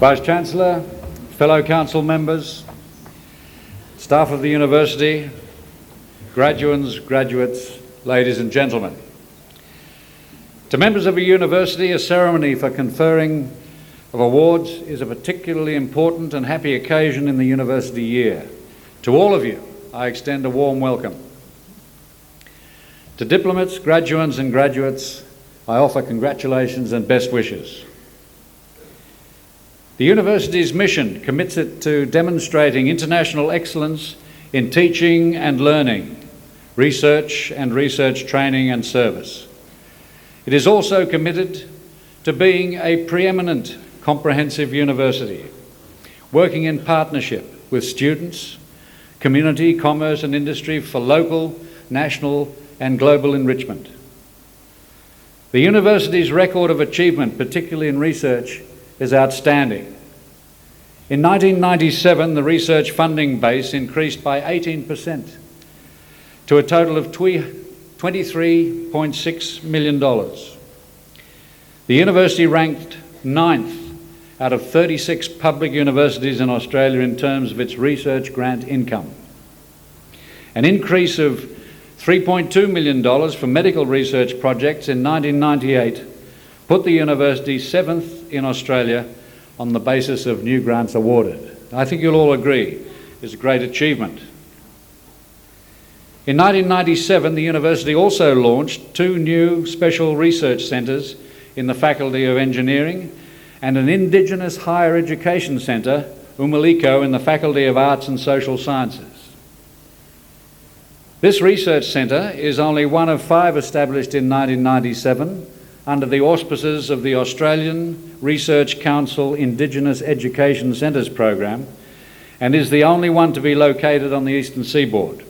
Vice-Chancellor, fellow council members, staff of the university, graduates, ladies and gentlemen. To members of a university, a ceremony for conferring of awards is a particularly important and happy occasion in the university year. To all of you, I extend a warm welcome. To diplomates, graduands and graduates, I offer congratulations and best wishes. The university's mission commits it to demonstrating international excellence in teaching and learning, research and research training and service. It is also committed to being a preeminent comprehensive university, working in partnership with students, community, commerce and industry for local, national and global enrichment. The university's record of achievement, particularly in research, is outstanding. In 1997, the research funding base increased by 18% to a total of $23.6 million. The university ranked 9th out of 36 public universities in Australia in terms of its research grant income. An increase of $3.2 million for medical research projects in 1998 put the university 7th in Australia on the basis of new grants awarded. I think you'll all agree it's a great achievement. In 1997, the university also launched 2 new special research centres in the Faculty of Engineering and an Indigenous Higher Education Centre, Umaliko, in the Faculty of Arts and Social Sciences. This research centre is only one of 5 established in 1997 under the auspices of the Australian Research Council Indigenous Education Centres program and is the only one to be located on the eastern seaboard.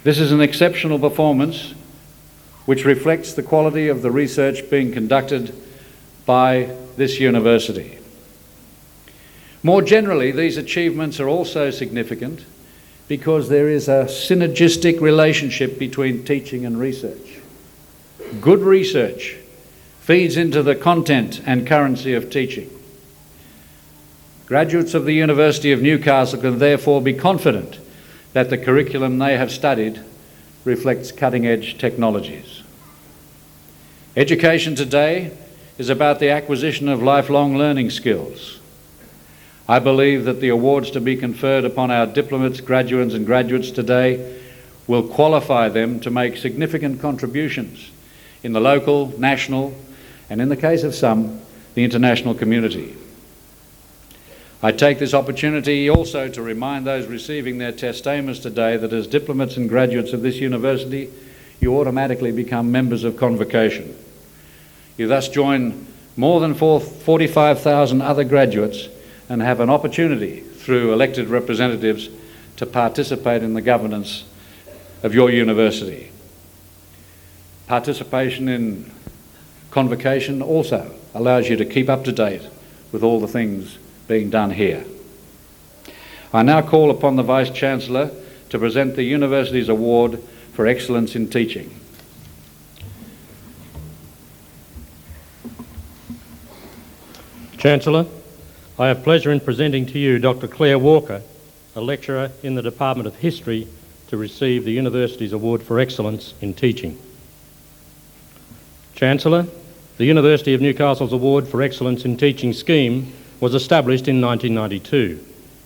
This is an exceptional performance which reflects the quality of the research being conducted by this university. More generally, these achievements are also significant because there is a synergistic relationship between teaching and research. Good research feeds into the content and currency of teaching. Graduates of the University of Newcastle can therefore be confident that the curriculum they have studied reflects cutting-edge technologies. Education today is about the acquisition of lifelong learning skills. I believe that the awards to be conferred upon our diplomates, graduands and graduates today will qualify them to make significant contributions in the local, national, and in the case of some, the international community. I take this opportunity also to remind those receiving their testaments today that as diplomates and graduates of this university, you automatically become members of convocation. You thus join more than 45,000 other graduates and have an opportunity through elected representatives to participate in the governance of your university. Participation in convocation also allows you to keep up to date with all the things being done here. I now call upon the Vice-Chancellor to present the university's award for excellence in teaching. Chancellor, I have pleasure in presenting to you Dr. Claire Walker, a lecturer in the Department of History, to receive the university's award for excellence in teaching. Chancellor, the University of Newcastle's Award for Excellence in Teaching scheme was established in 1992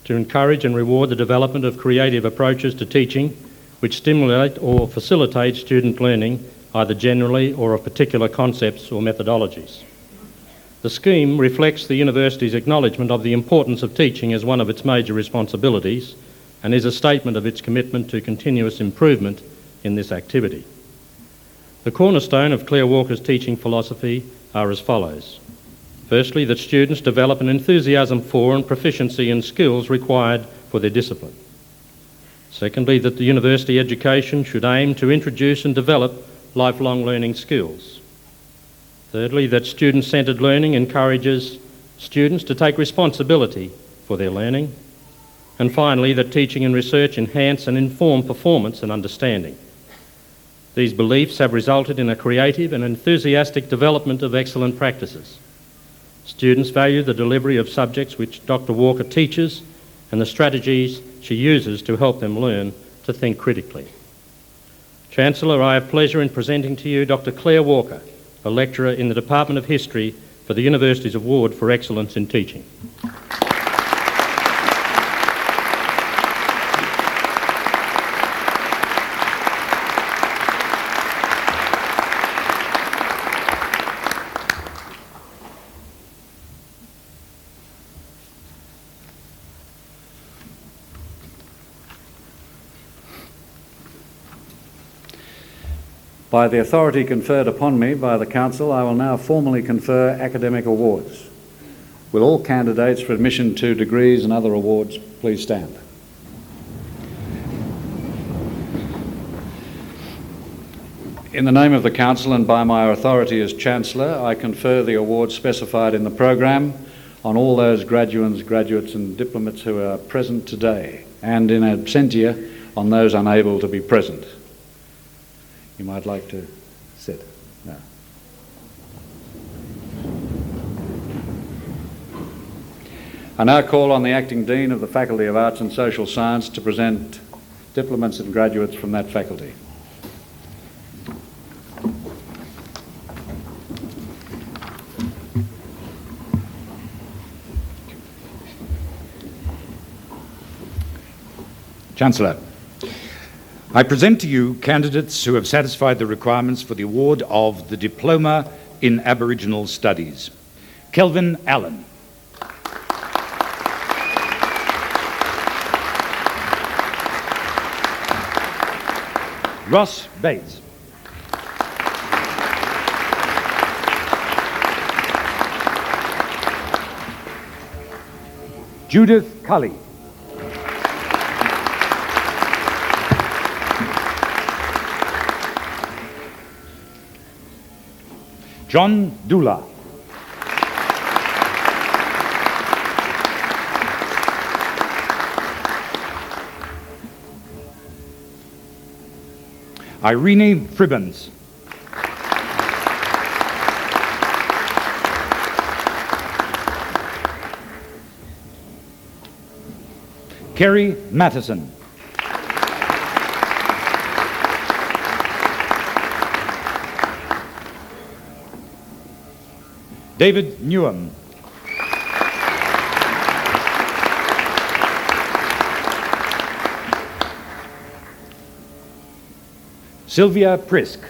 to encourage and reward the development of creative approaches to teaching which stimulate or facilitate student learning either generally or of particular concepts or methodologies. The scheme reflects the university's acknowledgement of the importance of teaching as one of its major responsibilities and is a statement of its commitment to continuous improvement in this activity. The cornerstone of Claire Walker's teaching philosophy are as follows. Firstly, that students develop an enthusiasm for and proficiency in skills required for their discipline. Secondly, that the university education should aim to introduce and develop lifelong learning skills. Thirdly, that student-centred learning encourages students to take responsibility for their learning. And finally, that teaching and research enhance and inform performance and understanding. These beliefs have resulted in a creative and enthusiastic development of excellent practices. Students value the delivery of subjects which Dr. Walker teaches and the strategies she uses to help them learn to think critically. Chancellor, I have pleasure in presenting to you Dr. Claire Walker, a lecturer in the Department of History for the University's Award for Excellence in Teaching. By the authority conferred upon me by the Council, I will now formally confer academic awards. Will all candidates for admission to degrees and other awards please stand? In the name of the Council and by my authority as Chancellor, I confer the awards specified in the programme on all those graduates and diplomates who are present today, and in absentia on those unable to be present. You might like to sit now. I now call on the Acting Dean of the Faculty of Arts and Social Science to present diplomates and graduates from that faculty. Chancellor, I present to you candidates who have satisfied the requirements for the award of the Diploma in Aboriginal Studies. Kelvin Allen. Ross Bates. Judith Cully. John Dula. Irene Fribbins. Kerry Matheson. David Newham. Sylvia Prisk.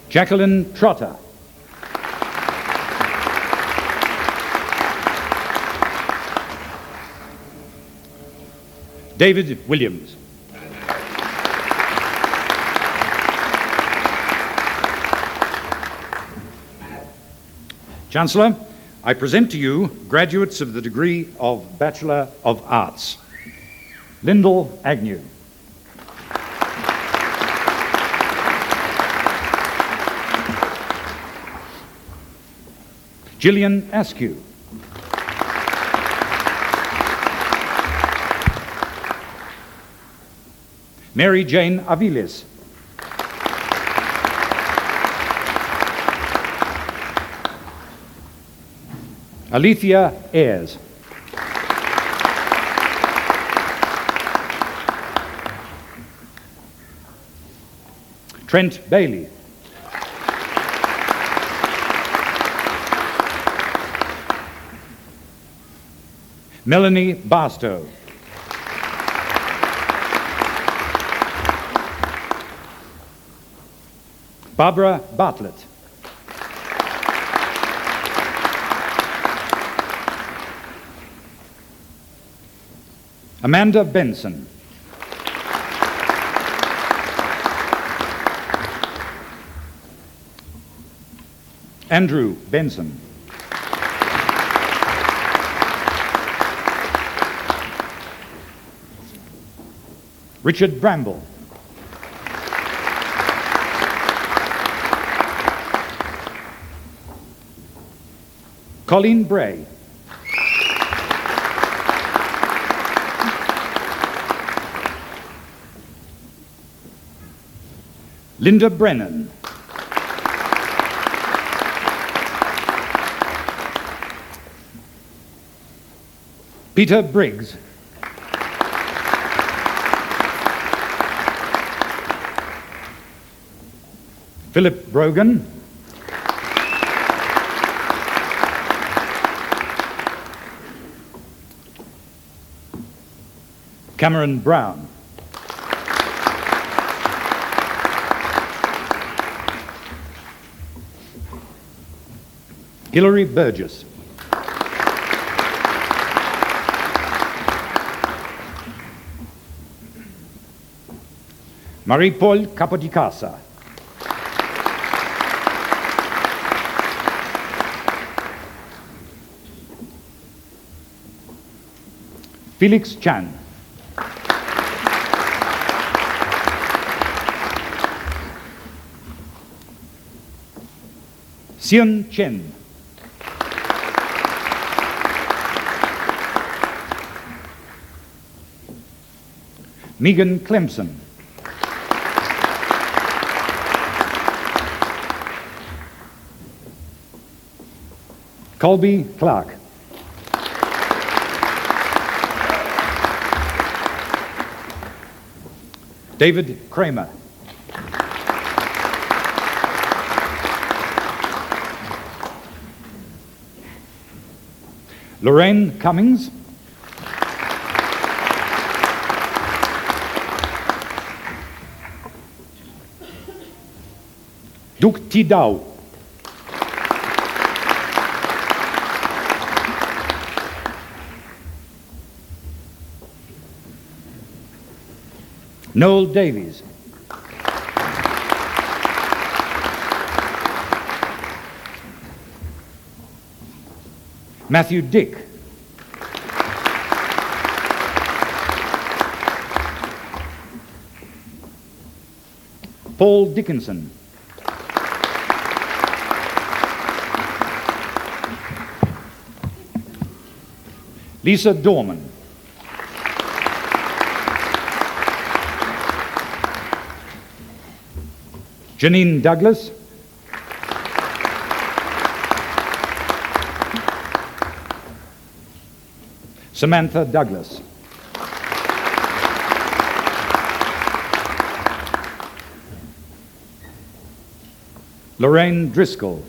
Jacqueline Trotter. David Williams. Chancellor, I present to you graduates of the degree of Bachelor of Arts. Lyndall Agnew. Gillian Askew. Mary Jane Aviles. Alethea Ayres. Trent Bailey. Melanie Barstow. Barbara Bartlett. Amanda Benson. Andrew Benson. Richard Bramble. Colleen Bray. Linda Brennan. Peter Briggs. Philip Brogan. Cameron Brown. Hilary Burgess. Marie-Paul Capodicasa. Felix Chan. Xian Chen. Megan Clemson. Colby Clark. David Kramer. Lorraine Cummings. Duc Tidau. Noel Davies. Matthew Dick. Paul Dickinson. Lisa Dorman. Janine Douglas. Samantha Douglas. Lorraine Driscoll.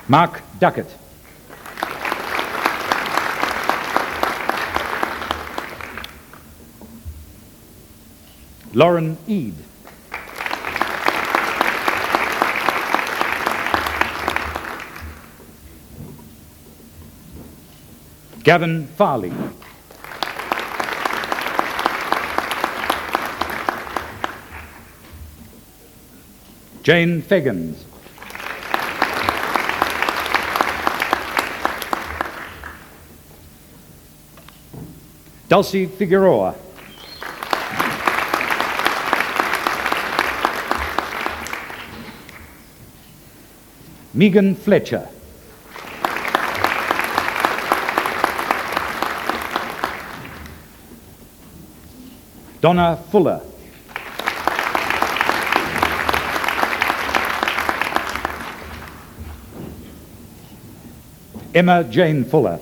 Mark Duckett. Lauren Eade. Gavin Farley. Jane Fegans. Dulcie Figueroa. Megan Fletcher. Donna Fuller. Emma Jane Fuller.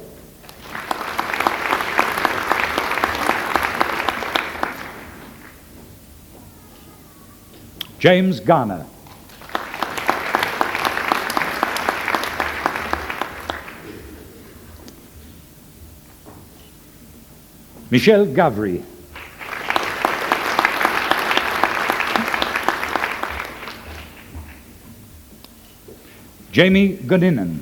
James Garner. Michelle Gavry. Jamie Godinen.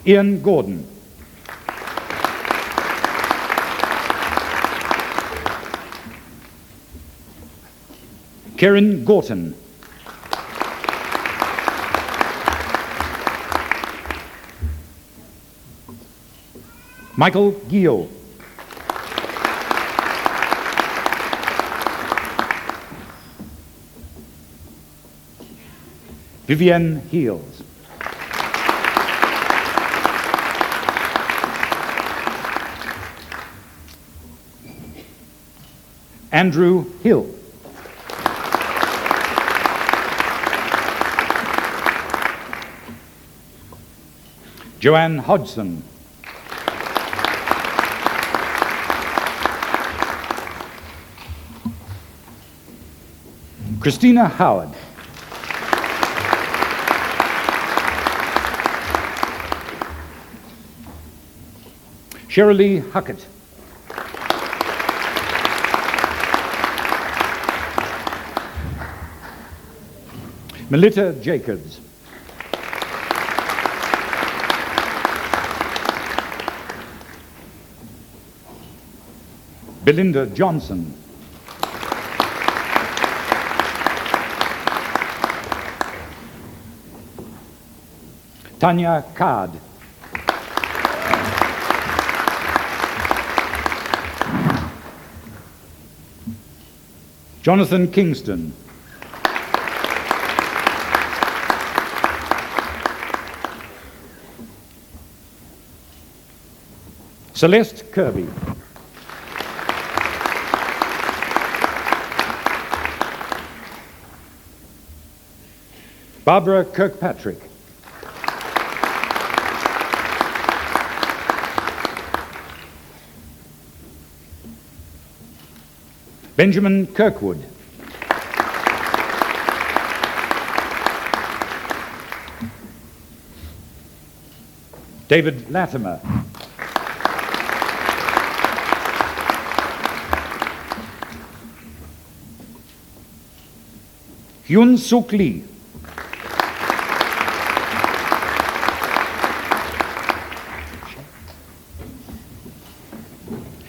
Ian Gordon. Karen Gorton. Michael Guillot. Vivienne Heels. Andrew Hill. Joanne Hodgson. Christina Howard. Shirley Huckett. Melita Jacobs. Belinda Johnson. Tanya Card. Jonathan Kingston. Celeste Kirby. Barbara Kirkpatrick. Benjamin Kirkwood. David Latimer. Hyun Suk Lee.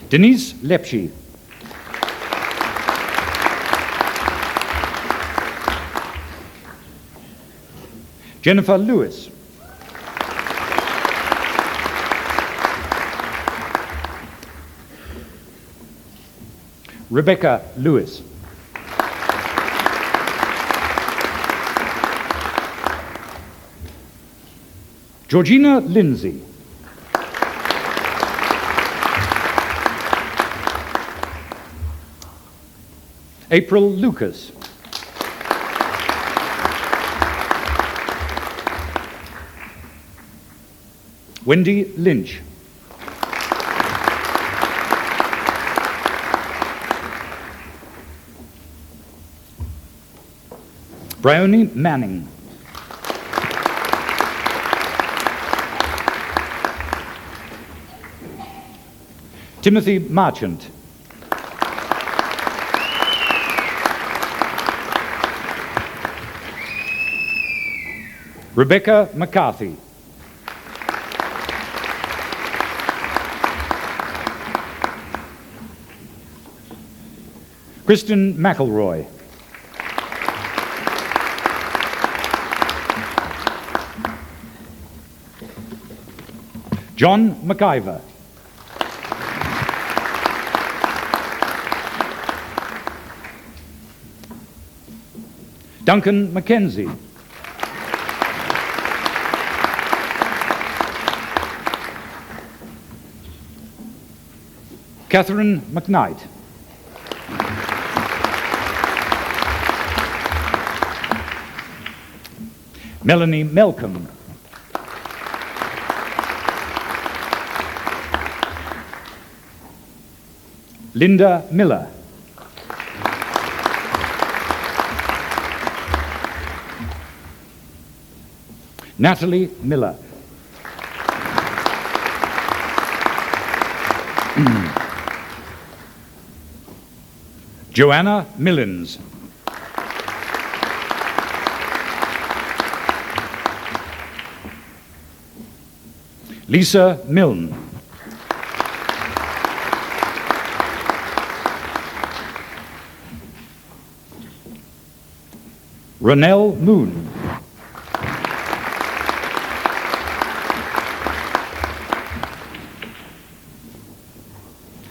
Denise Lepschi. Jennifer Lewis. Rebecca Lewis. Georgina Lindsay. April Lucas. Wendy Lynch. Bryony Manning. Timothy Marchant. Rebecca McCarthy. Kristen McElroy. John McIver. Duncan McKenzie. Catherine McKnight. Melanie Malcolm. Linda Miller. Natalie Miller. Joanna Millins. Lisa Milne. Ronelle Moon.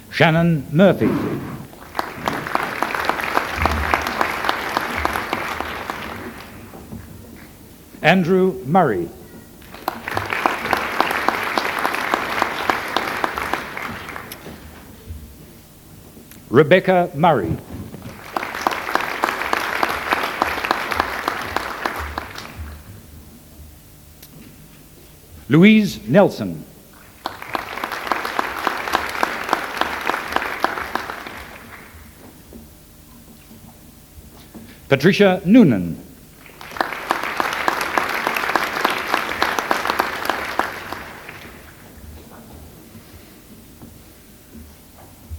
Shannon Murphy. Andrew Murray. Rebecca Murray. Louise Nelson. Patricia Noonan.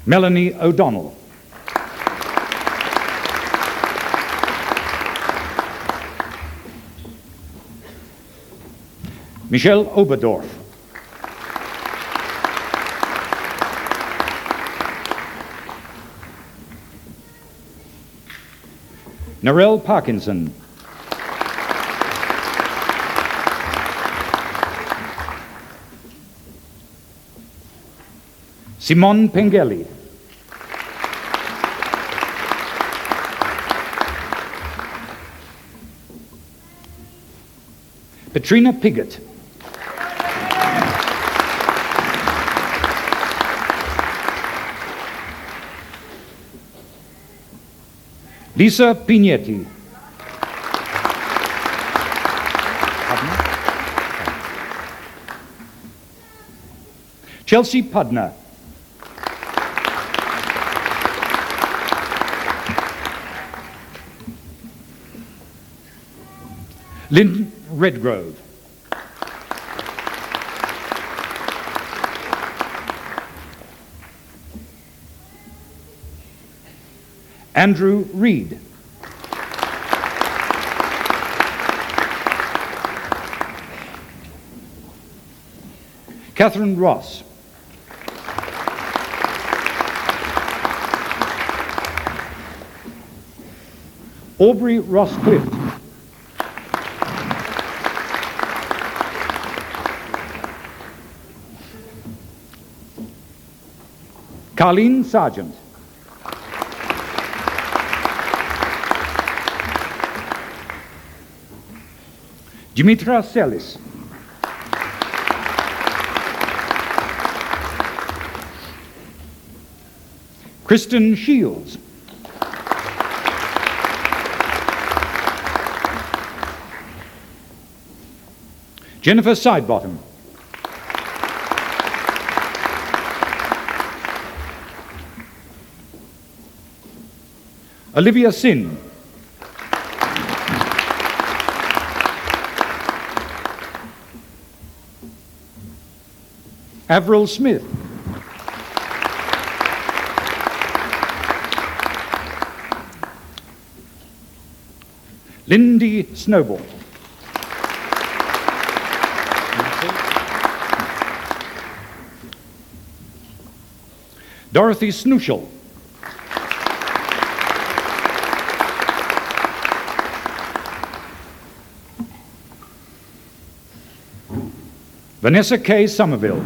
Melanie O'Donnell. Michelle Oberdorf. Narelle Parkinson. Simone Pengelly. Petrina Piggott. Lisa Pignetti. Chelsea Pudner. Lynn Redgrove. Andrew Reed. Catherine Ross. Aubrey Ross-Clift. Carleen Sargent. Dimitra Sellis. Kristen Shields. Jennifer Sidebottom. Olivia Sin. Avril Smith. Lindy Snowball. Dorothy Snooshall. Vanessa K. Somerville.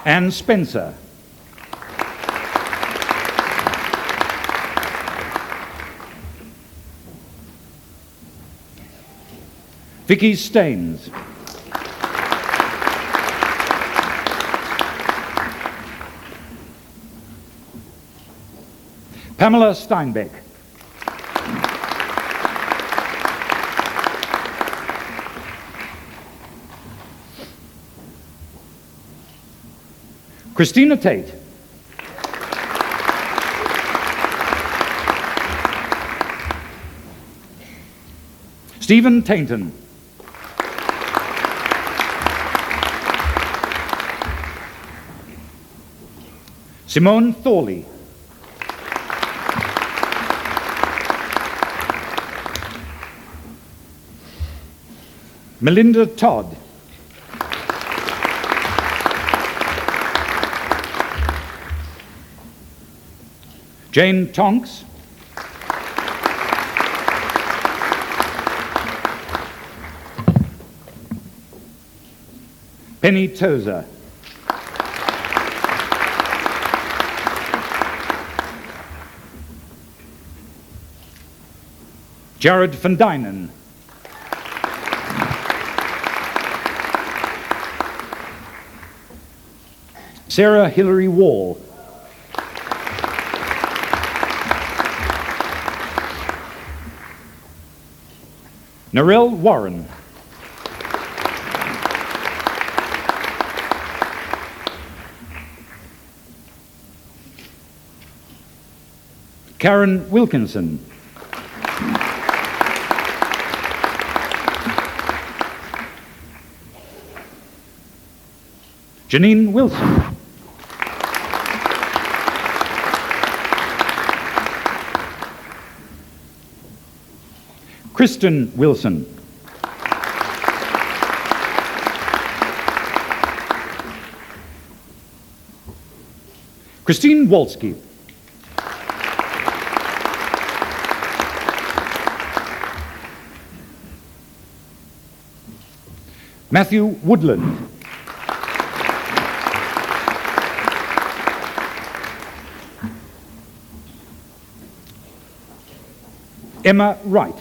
Anne Spencer. Vicky Staines. Pamela Steinbeck. Christina Tate. Stephen Tainton. Simone Thorley. Melinda Todd. Jane Tonks. Penny Tozer. Jared van Dynen. Sarah Hilary Wall. Narelle Warren. Karen Wilkinson. Janine Wilson. Kristen Wilson. Christine Wolski. Matthew Woodland. Emma Wright.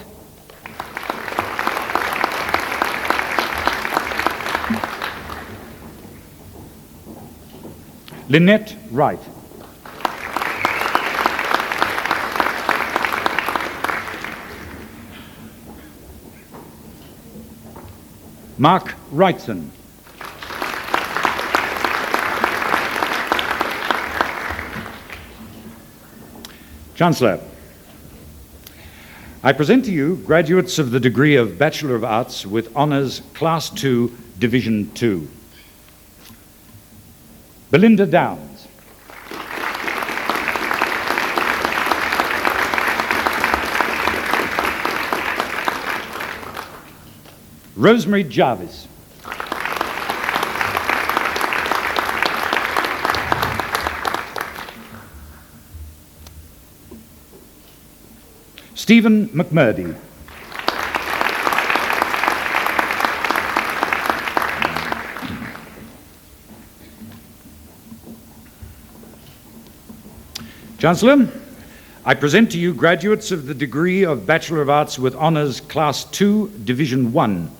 Lynette Wright. Mark Wrightson. Chancellor, I present to you graduates of the degree of Bachelor of Arts with Honours Class 2, Division 2. Belinda Downs. Rosemary Jarvis. Stephen McMurdy. Chancellor, I present to you graduates of the degree of Bachelor of Arts with Honours Class 2, Division 1.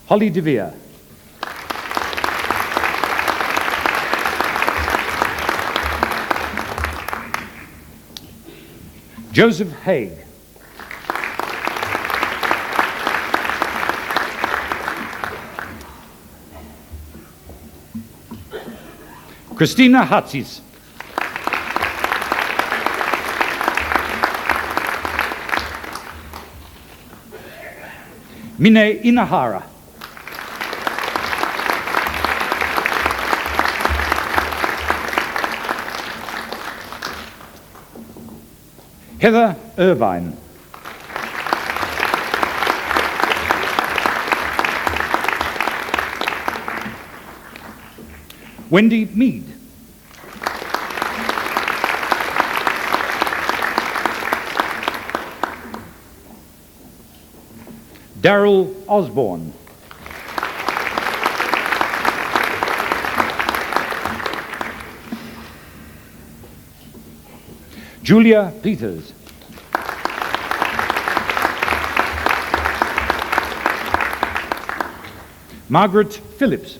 Holly DeVere. Joseph Haig. Christina Hatzis. Mine Inahara. Heather Irvine. Wendy Mead. Daryl Osborne. Julia Peters. Margaret Phillips.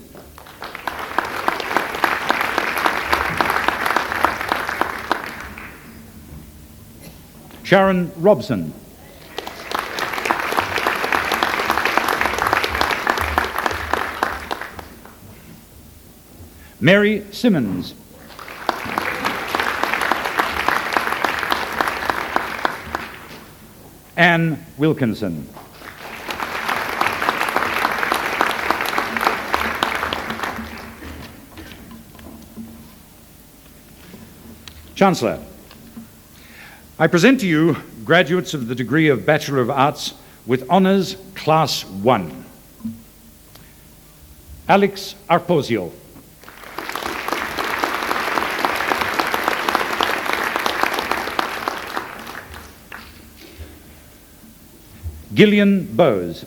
Sharon Robson. Mary Simmons. Anne Wilkinson. Chancellor, I present to you graduates of the degree of Bachelor of Arts with Honours Class 1. Alex Arposio. Gillian Bowes.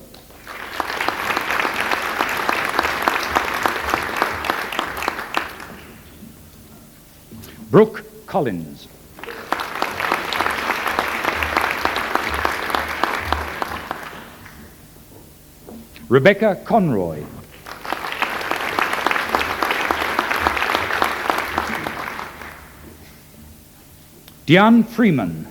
Brooke Collins. Rebecca Conroy. Diane Freeman.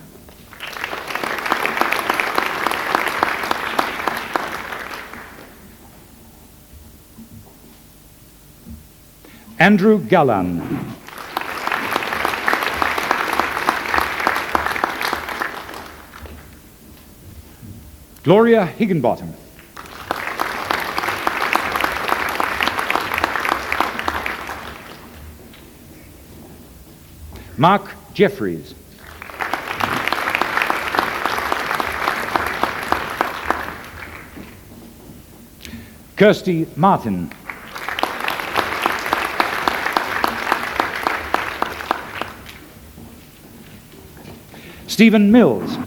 Andrew Gallan. Gloria Higginbottom. Mark Jeffries. Kirsty Martin. Stephen Mills.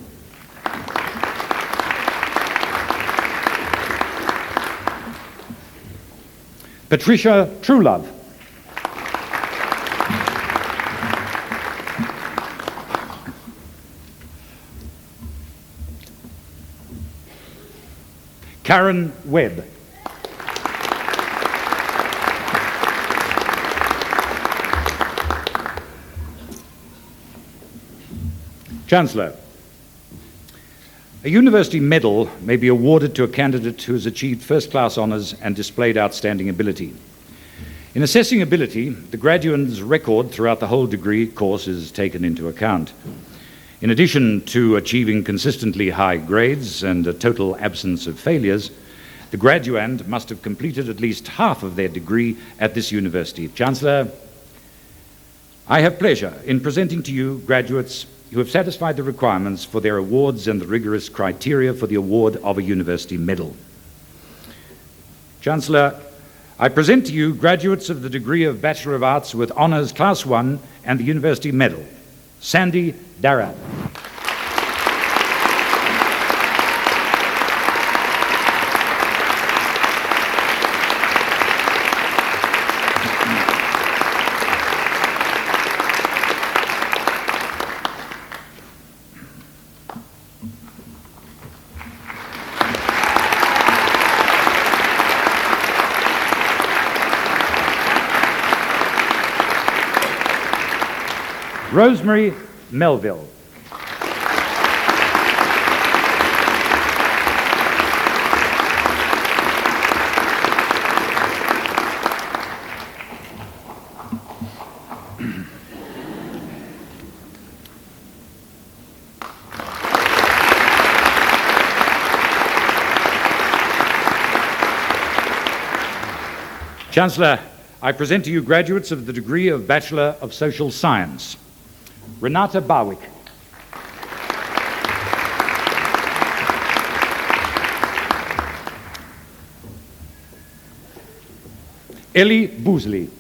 Patricia Truelove. Karen Webb. Chancellor, a university medal may be awarded to a candidate who has achieved first-class honours and displayed outstanding ability. In assessing ability, the graduate's record throughout the whole degree course is taken into account. In addition to achieving consistently high grades and a total absence of failures, the graduand must have completed at least half of their degree at this university. Chancellor, I have pleasure in presenting to you graduates who have satisfied the requirements for their awards and the rigorous criteria for the award of a university medal. Chancellor, I present to you graduates of the degree of Bachelor of Arts with Honours Class 1 and the University Medal. Sandy Darragh. Rosemary Melville. Chancellor, I present to you graduates of the degree of Bachelor of Social Science. Renata Barwick. Ellie Boosley.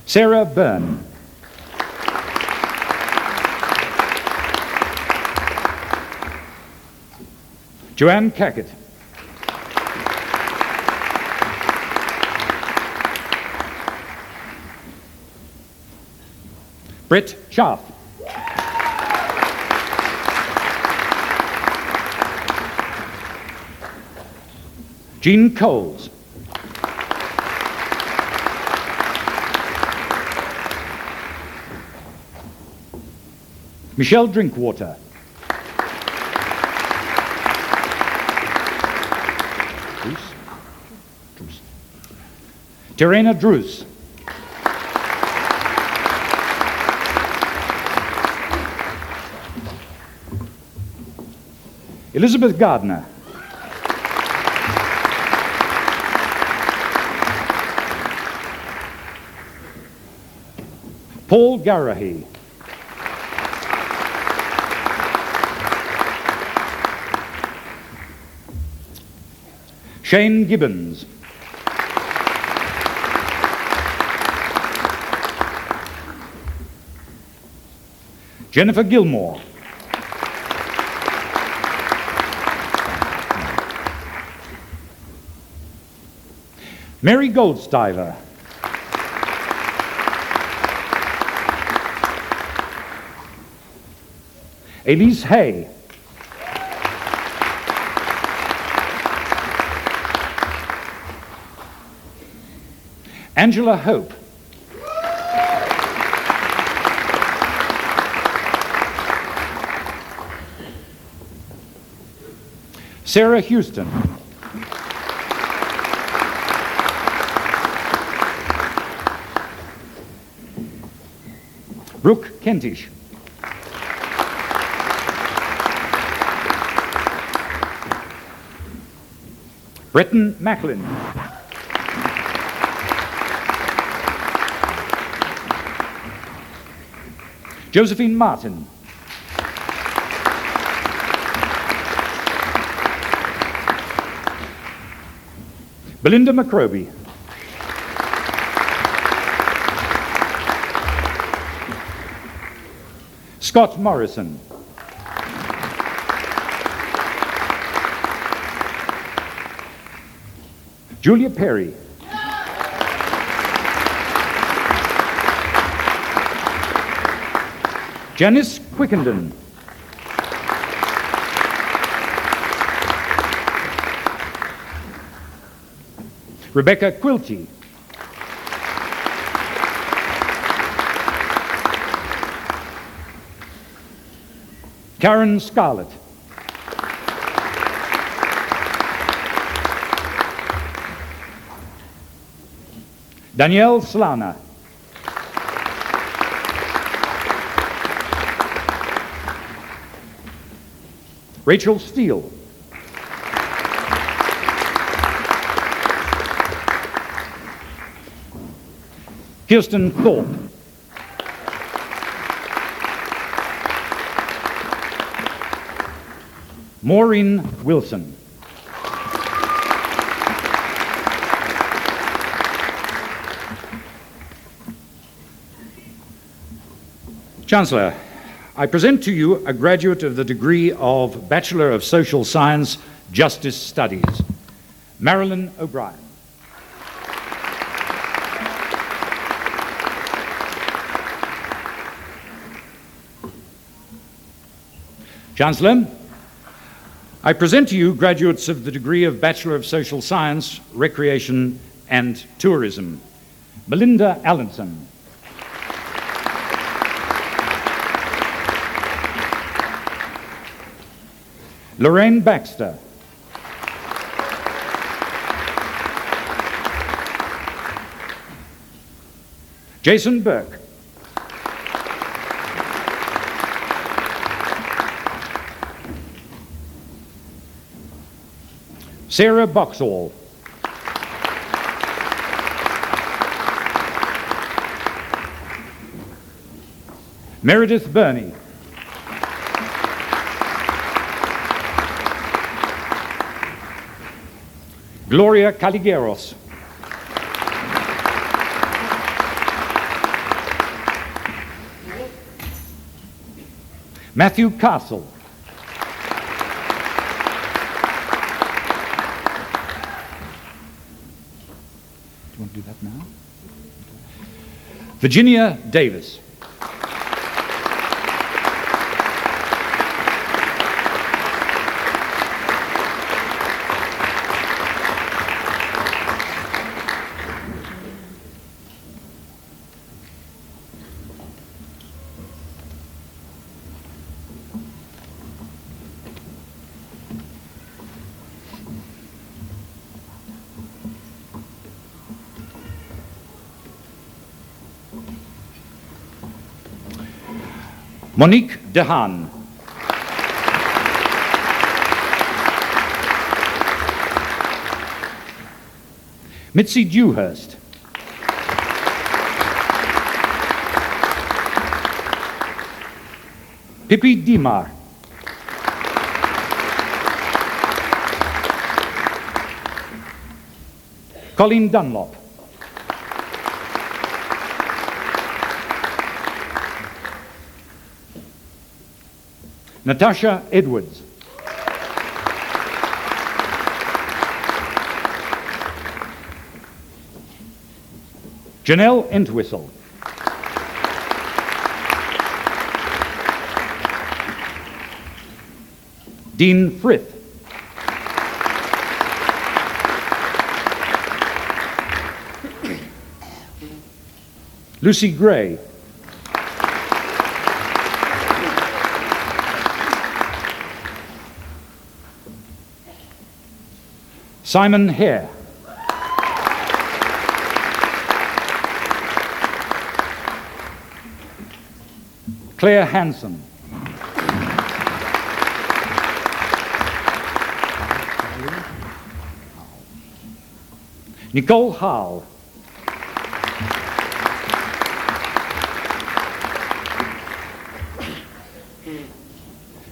Sarah Byrne. Joanne Cackett. Brett Schaaf. Jean Coles. Michelle Drinkwater. Terena Drews. Elizabeth Gardner. Paul Garahy. Shane Gibbons. Jennifer Gilmore. Mary Goldstiver. Elise Hay. Angela Hope. Sarah Houston. Brooke Kentish. Breton Macklin. Josephine Martin. Belinda McRoby. Scott Morrison. Julia Perry. Janice Quickenden. Rebecca Quilty. Karen Scarlett. Danielle Slana. Rachel Steele. Kirsten Thorpe. Maureen Wilson. Chancellor, I present to you a graduate of the degree of Bachelor of Social Science, Justice Studies, Marilyn O'Brien. Chancellor, I present to you graduates of the degree of Bachelor of Social Science, Recreation and Tourism, Melinda Allenson. Lorraine Baxter. Jason Burke. Sarah Boxall. Meredith Burney. Gloria Caligueros. Matthew Castle. Do you want to do that now? Virginia Davis. Monique Dehaan. Mitzi Dewhurst. Pippi Dimar. Colleen Dunlop. Natasha Edwards. Janelle Entwistle. Dean Frith. Lucy Gray. Simon Hare. Claire Hanson. Nicole Hall.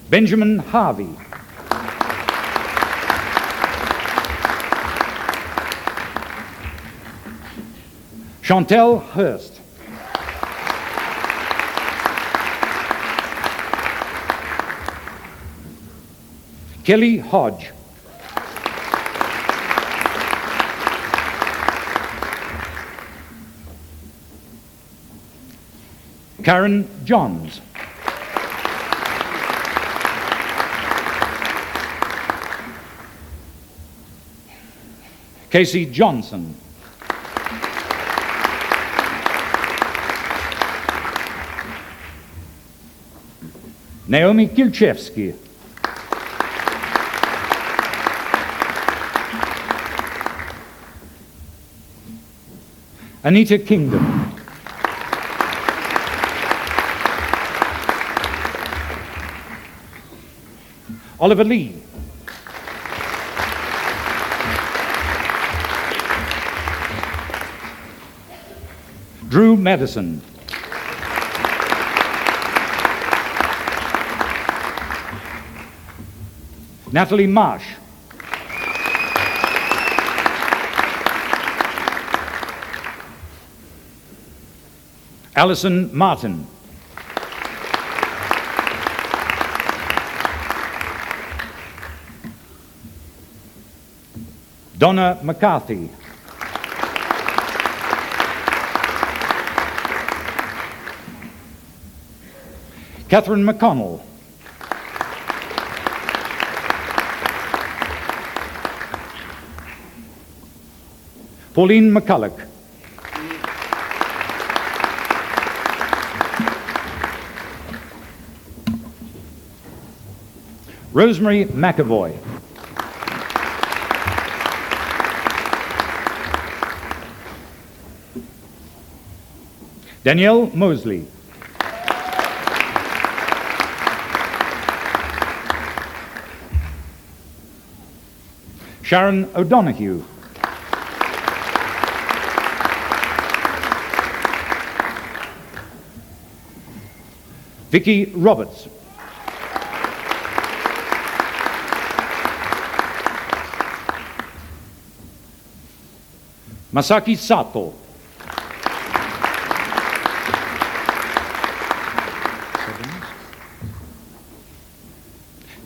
Benjamin Harvey. Chantel Hurst. Kelly Hodge. Karen Johns. Casey Johnson. Naomi Kilchevsky. Anita Kingdom. Oliver Lee. Drew Madison. Natalie Marsh. Alison Martin. Donna McCarthy. Catherine McConnell. Pauline McCulloch. Rosemary McAvoy. Danielle Mosley. Sharon O'Donoghue. Vicky Roberts. Masaki Sato.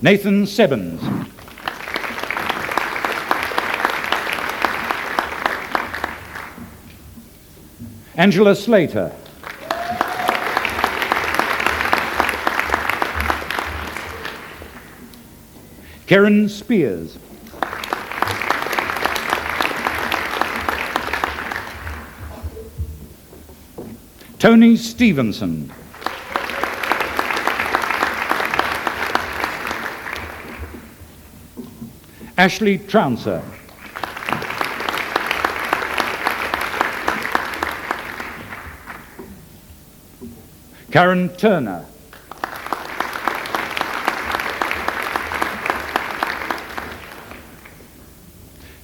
Nathan Sebbins. Angela Slater. Karen Spears. Tony Stevenson. Ashley Trouncer. Karen Turner.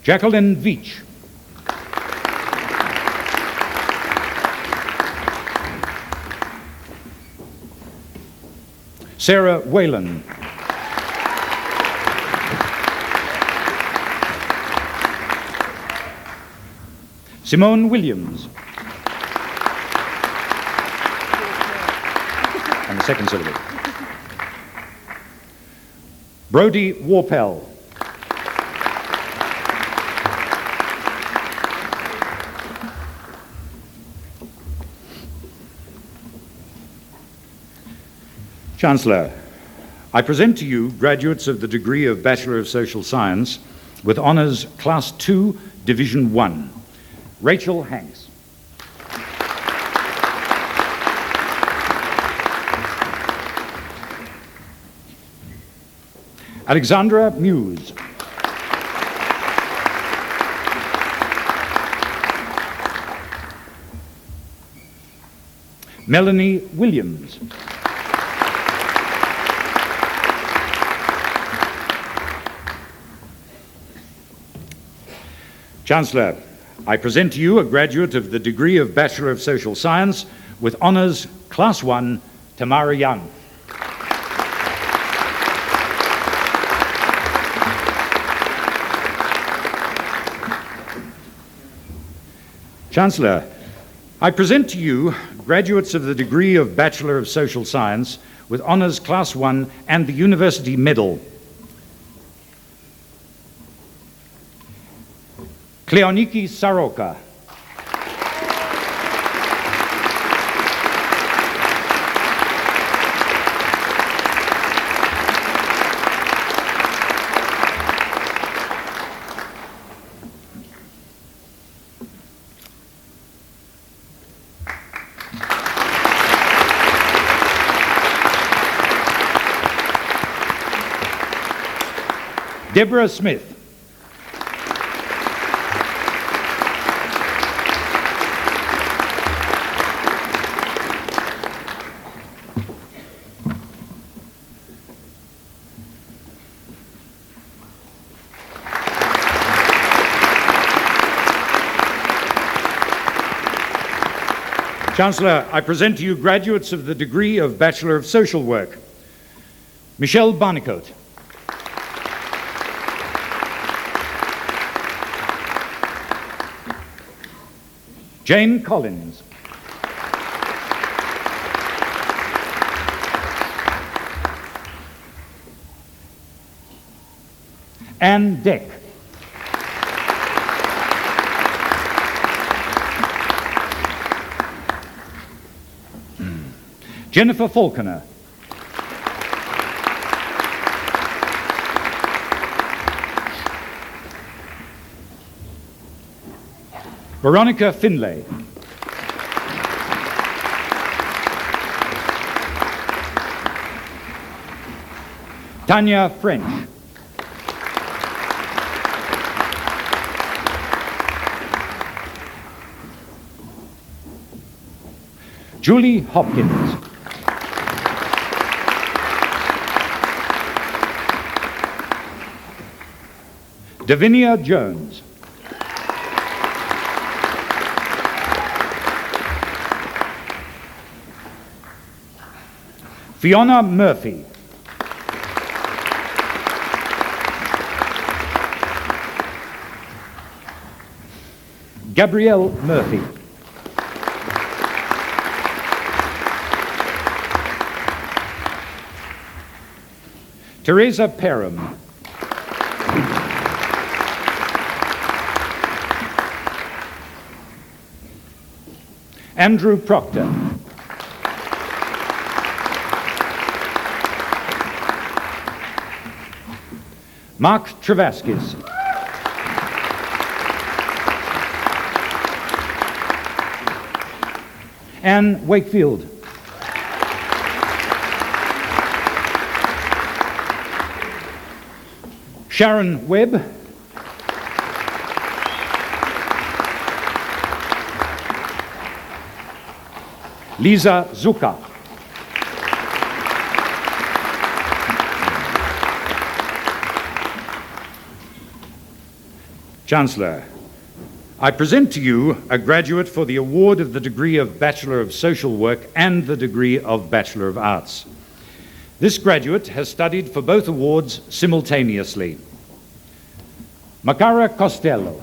Jacqueline Veach. Sarah Whalen. Simone Williams. And the second syllable. Brody Warpel. Chancellor, I present to you graduates of the degree of Bachelor of Social Science with Honours Class 2, Division 1. Rachel Hanks. Alexandra Muse. Melanie Williams. Chancellor, I present to you a graduate of the degree of Bachelor of Social Science with Honours Class 1, Tamara Young. Chancellor, I present to you graduates of the degree of Bachelor of Social Science with Honours Class 1 and the University Medal. Cleoniki Saroka. Deborah Smith. Chancellor, I present to you graduates of the degree of Bachelor of Social Work. Michelle Barnicoat. Jane Collins. Anne Deck. Jennifer Falconer. Veronica Finlay. Tanya French. Julie Hopkins. Davinia Jones. Fiona Murphy. Gabrielle Murphy. Teresa Perham. Andrew Proctor. Mark Travaskis. Anne Wakefield. Sharon Webb. Lisa Zucker. Chancellor, I present to you a graduate for the award of the degree of Bachelor of Social Work and the degree of Bachelor of Arts. This graduate has studied for both awards simultaneously. Makara Costello.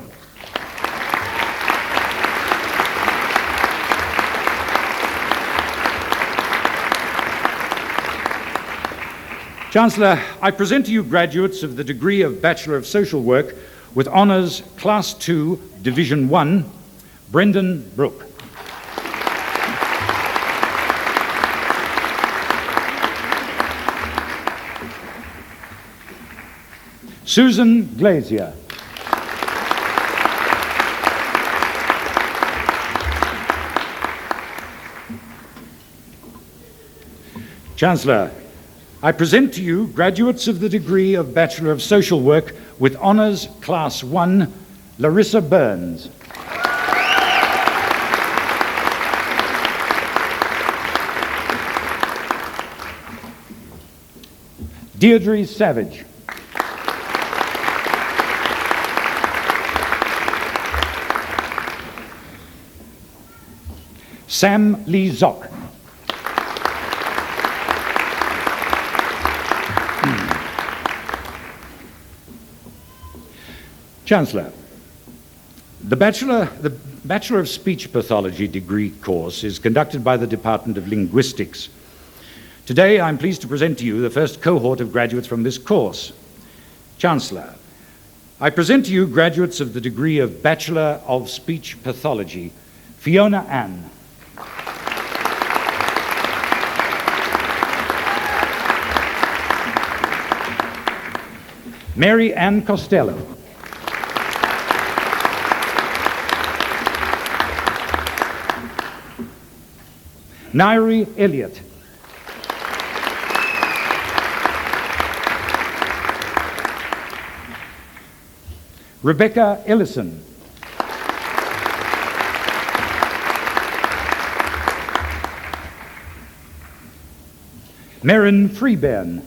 Chancellor, I present to you graduates of the degree of Bachelor of Social Work with Honours Class 2, Division 1, Brendan Brooke. Susan Glazier. Chancellor, I present to you graduates of the degree of Bachelor of Social Work with Honours Class 1, Larissa Burns. Deirdre Savage. Sam Lee Zock. Chancellor, the Bachelor of Speech Pathology degree course is conducted by the Department of Linguistics. Today, I'm pleased to present to you the first cohort of graduates from this course. Chancellor, I present to you graduates of the degree of Bachelor of Speech Pathology, Fiona Ann. Mary Ann Costello. Nairi Elliott. Rebecca Ellison. Merrin Freebairn.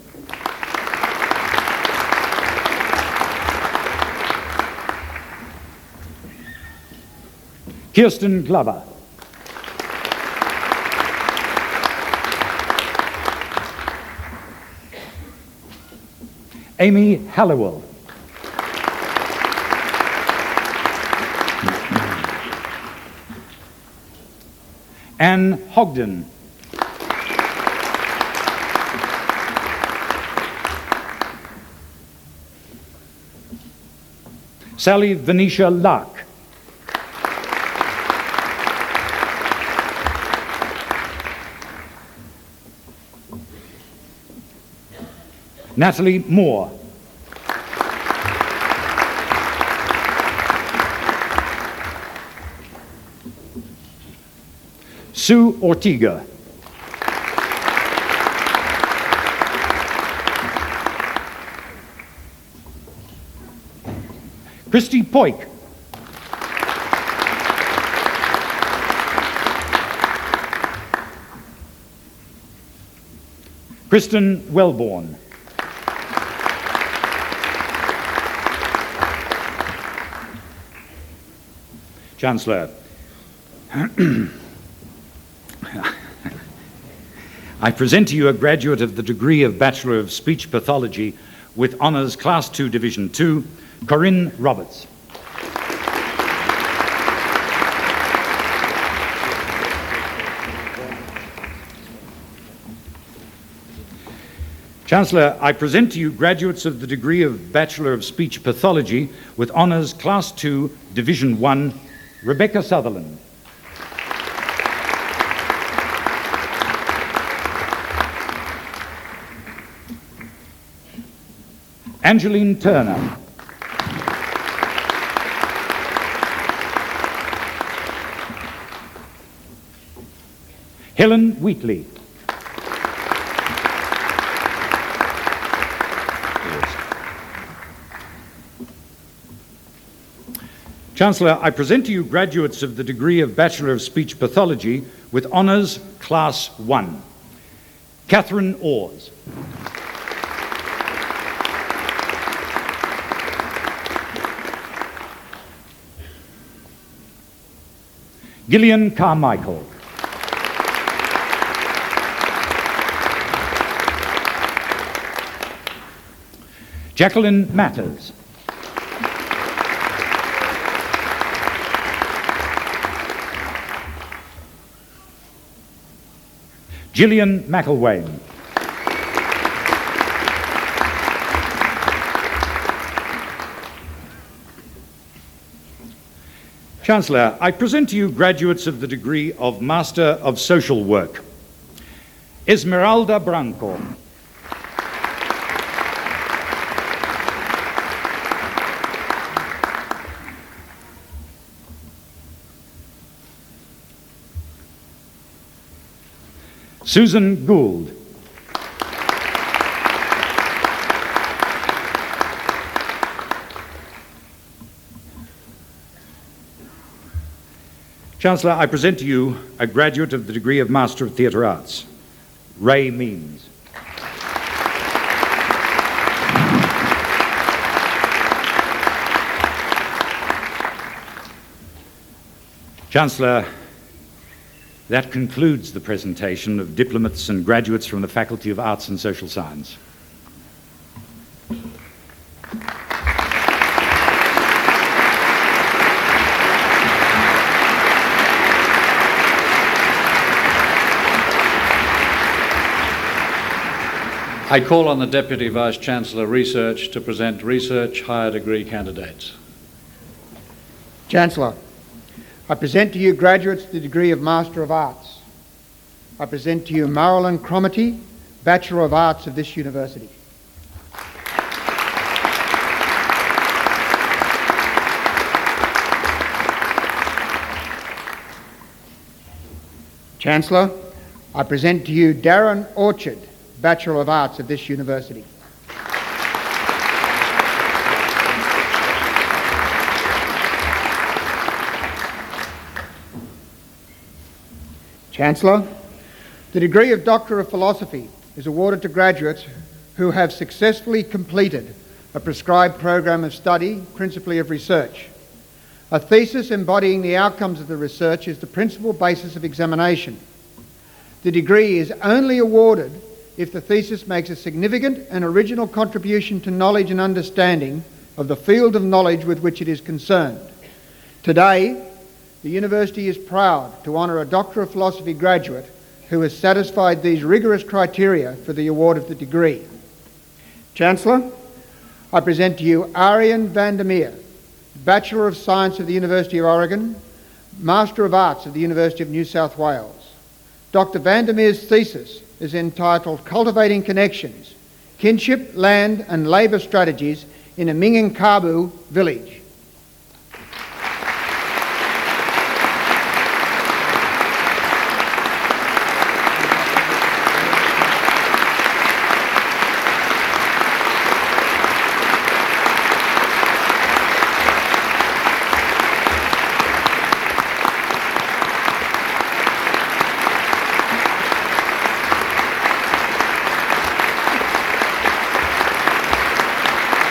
Kirsten Glover. Amy Halliwell. Anne Hogden. Sally Venetia Lark. Natalie Moore. Sue Ortega. Christy Poik. Kristen Wellborn. Chancellor, I present to you a graduate of the degree of Bachelor of Speech Pathology with Honours Class 2, Division 2, Corinne Roberts. Chancellor, I present to you graduates of the degree of Bachelor of Speech Pathology with Honours Class 2, Division 1, Rebecca Sutherland. Angeline Turner. Helen Wheatley. Chancellor, I present to you graduates of the degree of Bachelor of Speech Pathology with Honours Class 1. Catherine Oars. Gillian Carmichael. Jacqueline Matters. Gillian McElwain. Chancellor, I present to you graduates of the degree of Master of Social Work. Esmeralda Branco. Susan Gould. Chancellor, I present to you a graduate of the degree of Master of Theatre Arts, Ray Means. Chancellor, that concludes the presentation of diplomates and graduates from the Faculty of Arts and Social Science. I call on the Deputy Vice-Chancellor Research to present research higher degree candidates. Chancellor, I present to you graduates of the degree of Master of Arts. I present to you Marilyn Cromitty, Bachelor of Arts of this university. Chancellor, I present to you Darren Orchard, Bachelor of Arts of this university. Chancellor, the degree of Doctor of Philosophy is awarded to graduates who have successfully completed a prescribed program of study, principally of research. A thesis embodying the outcomes of the research is the principal basis of examination. The degree is only awarded if the thesis makes a significant and original contribution to knowledge and understanding of the field of knowledge with which it is concerned. Today, the University is proud to honour a Doctor of Philosophy graduate who has satisfied these rigorous criteria for the award of the degree. Chancellor, I present to you Aryan van der Meer, Bachelor of Science of the University of Oregon, Master of Arts of the University of New South Wales. Dr. van der Meer's thesis is entitled Cultivating Connections, Kinship, Land and Labour Strategies in a Minangkabau Village.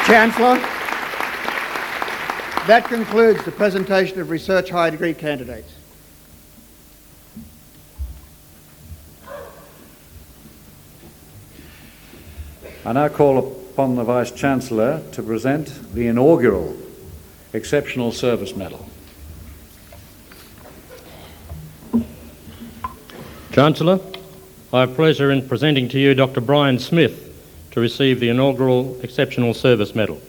Chancellor, that concludes the presentation of research higher degree candidates. I now call upon the Vice-Chancellor to present the inaugural Exceptional Service Medal. Chancellor, I have pleasure in presenting to you Dr. Brian Smith to receive the inaugural Exceptional Service Medal.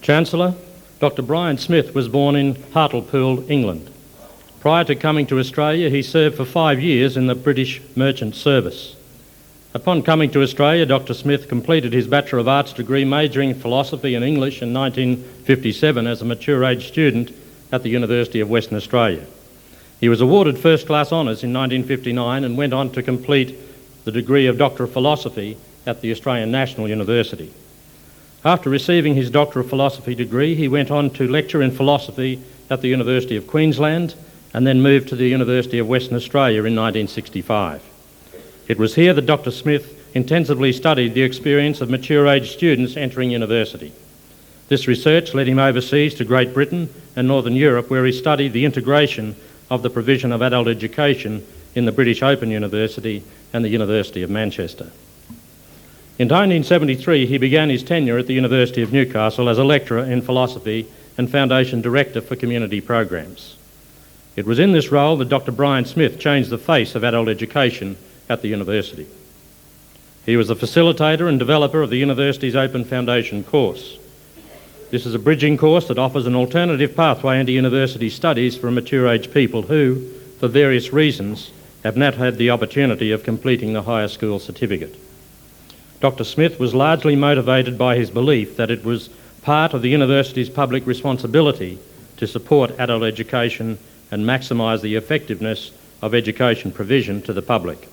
Chancellor, Dr. Brian Smith was born in Hartlepool, England. Prior to coming to Australia, he served for 5 years in the British Merchant Service. Upon coming to Australia, Dr. Smith completed his Bachelor of Arts degree majoring in philosophy and English in 1957 as a mature age student at the University of Western Australia. He was awarded first-class honours in 1959 and went on to complete the degree of Doctor of Philosophy at the Australian National University. After receiving his Doctor of Philosophy degree, he went on to lecture in philosophy at the University of Queensland and then moved to the University of Western Australia in 1965. It was here that Dr. Smith intensively studied the experience of mature-age students entering university. This research led him overseas to Great Britain and Northern Europe, where he studied the integration of the provision of adult education in the British Open University and the University of Manchester. In 1973, he began his tenure at the University of Newcastle as a lecturer in philosophy and Foundation Director for Community Programs. It was in this role that Dr. Brian Smith changed the face of adult education at the university. He was the facilitator and developer of the university's Open Foundation course. This is a bridging course that offers an alternative pathway into university studies for mature-age people who, for various reasons, have not had the opportunity of completing the higher school certificate. Dr. Smith was largely motivated by his belief that it was part of the university's public responsibility to support adult education and maximise the effectiveness of education provision to the public.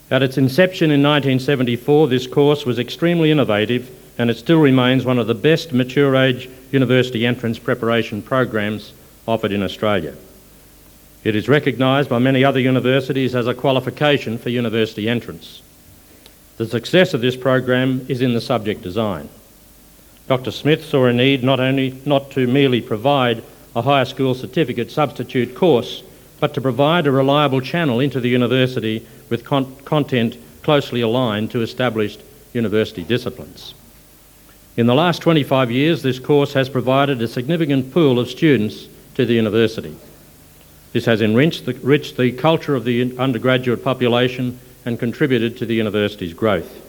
At its inception in 1974, this course was extremely innovative, and it still remains one of the best mature age university entrance preparation programs offered in Australia. It is recognised by many other universities as a qualification for university entrance. The success of this program is in the subject design. Dr. Smith saw a need not to merely provide a higher school certificate substitute course, but to provide a reliable channel into the university with content closely aligned to established university disciplines. In the last 25 years, this course has provided a significant pool of students to the university. This has enriched the culture of the undergraduate population and contributed to the university's growth.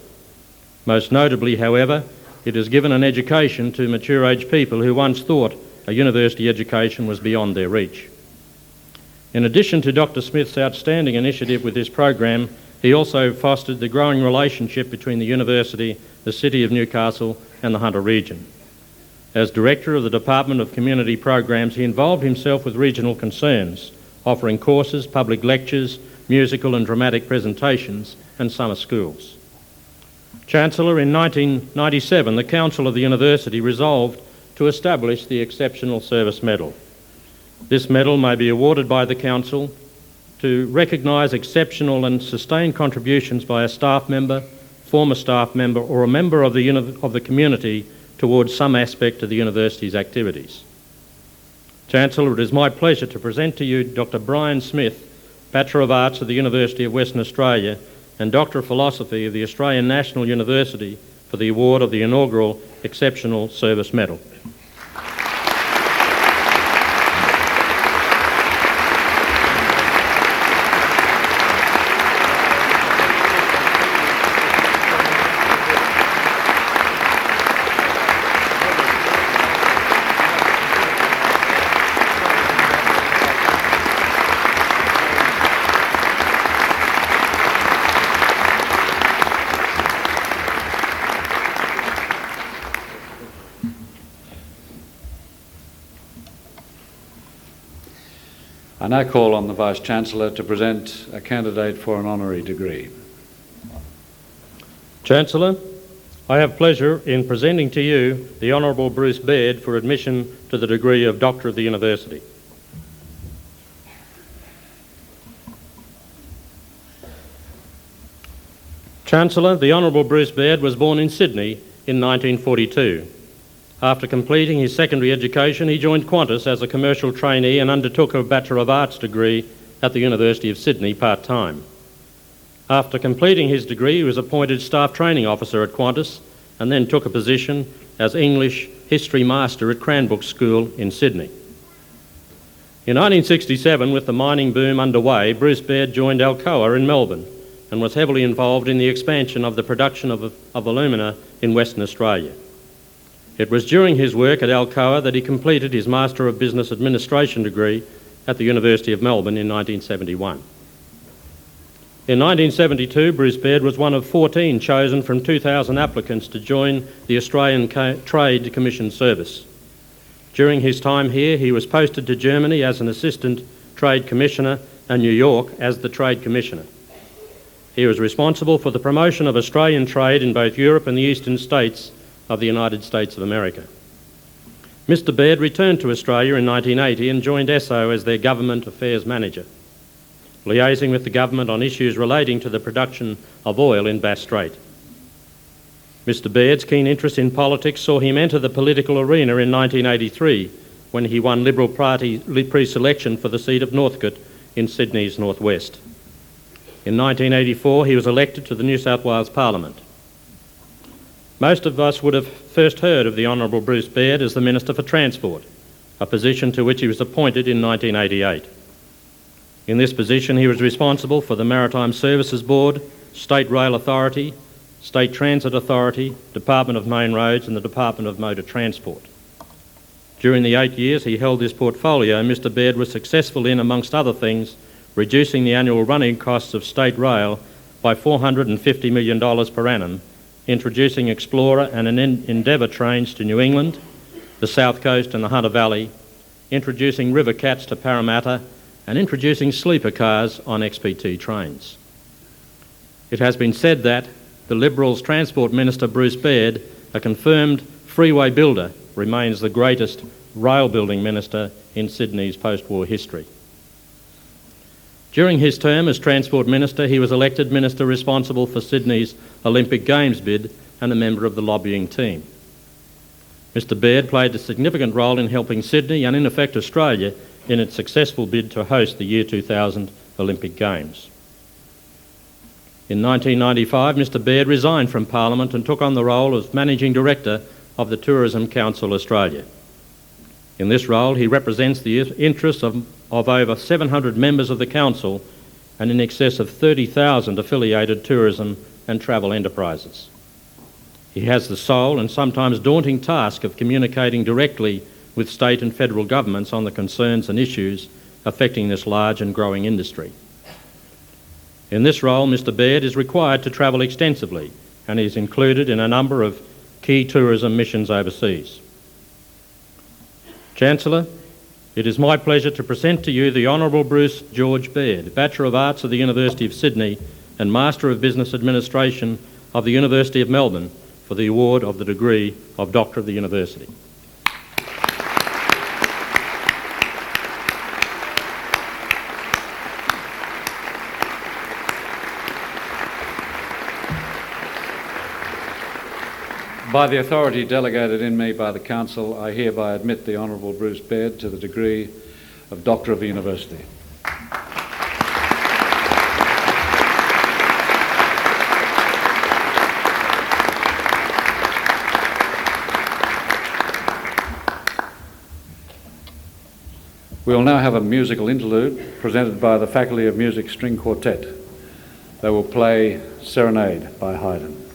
Most notably, however, it has given an education to mature age people who once thought a university education was beyond their reach. In addition to Dr. Smith's outstanding initiative with this program, he also fostered the growing relationship between the university, the City of Newcastle and the Hunter region. As Director of the Department of Community Programs, he involved himself with regional concerns, offering courses, public lectures, musical and dramatic presentations and summer schools. Chancellor, in 1997, the Council of the University resolved to establish the Exceptional Service Medal. This medal may be awarded by the Council to recognise exceptional and sustained contributions by a staff member, former staff member or a member of the community towards some aspect of the university's activities. Chancellor, it is my pleasure to present to you Dr. Brian Smith, Bachelor of Arts of the University of Western Australia and Doctor of Philosophy of the Australian National University for the award of the inaugural Exceptional Service Medal. I now call on the Vice-Chancellor to present a candidate for an honorary degree. Chancellor, I have pleasure in presenting to you the Honourable Bruce Baird for admission to the degree of Doctor of the University. Chancellor, the Honourable Bruce Baird was born in Sydney in 1942. After completing his secondary education, he joined Qantas as a commercial trainee and undertook a Bachelor of Arts degree at the University of Sydney part-time. After completing his degree, he was appointed Staff Training Officer at Qantas and then took a position as English History Master at Cranbrook School in Sydney. In 1967, with the mining boom underway, Bruce Baird joined Alcoa in Melbourne and was heavily involved in the expansion of the production of alumina in Western Australia. It was during his work at Alcoa that he completed his Master of Business Administration degree at the University of Melbourne in 1971. In 1972, Bruce Baird was one of 14 chosen from 2,000 applicants to join the Australian Trade Commission Service. During his time here, he was posted to Germany as an Assistant Trade Commissioner and New York as the Trade Commissioner. He was responsible for the promotion of Australian trade in both Europe and the eastern states of the United States of America. Mr. Baird returned to Australia in 1980 and joined ESSO as their Government Affairs Manager, liaising with the government on issues relating to the production of oil in Bass Strait. Mr. Baird's keen interest in politics saw him enter the political arena in 1983 when he won Liberal Party pre-selection for the seat of Northcote in Sydney's northwest. In 1984, he was elected to the New South Wales Parliament. Most of us would have first heard of the Honourable Bruce Baird as the Minister for Transport, a position to which he was appointed in 1988. In this position, he was responsible for the Maritime Services Board, State Rail Authority, State Transit Authority, Department of Main Roads and the Department of Motor Transport. During the 8 years he held this portfolio, Mr. Baird was successful in, amongst other things, reducing the annual running costs of state rail by $450 million per annum, introducing Explorer and Endeavour trains to New England, the South Coast and the Hunter Valley, introducing river cats to Parramatta and introducing sleeper cars on XPT trains. It has been said that the Liberals' Transport Minister Bruce Baird, a confirmed freeway builder, remains the greatest rail building minister in Sydney's post-war history. During his term as Transport Minister, he was elected Minister responsible for Sydney's Olympic Games bid and a member of the lobbying team. Mr. Baird played a significant role in helping Sydney and in effect Australia in its successful bid to host the year 2000 Olympic Games. In 1995, Mr. Baird resigned from Parliament and took on the role of Managing Director of the Tourism Council Australia. In this role, he represents the interests of over 700 members of the Council and in excess of 30,000 affiliated tourism and travel enterprises. He has the sole and sometimes daunting task of communicating directly with state and federal governments on the concerns and issues affecting this large and growing industry. In this role, Mr. Baird is required to travel extensively and is included in a number of key tourism missions overseas. Chancellor, it is my pleasure to present to you the Honourable Bruce George Baird, Bachelor of Arts of the University of Sydney and Master of Business Administration of the University of Melbourne, for the award of the degree of Doctor of the University. By the authority delegated in me by the Council, I hereby admit the Honourable Bruce Baird to the degree of Doctor of the University. We will now have a musical interlude presented by the Faculty of Music String Quartet. They will play Serenade by Haydn.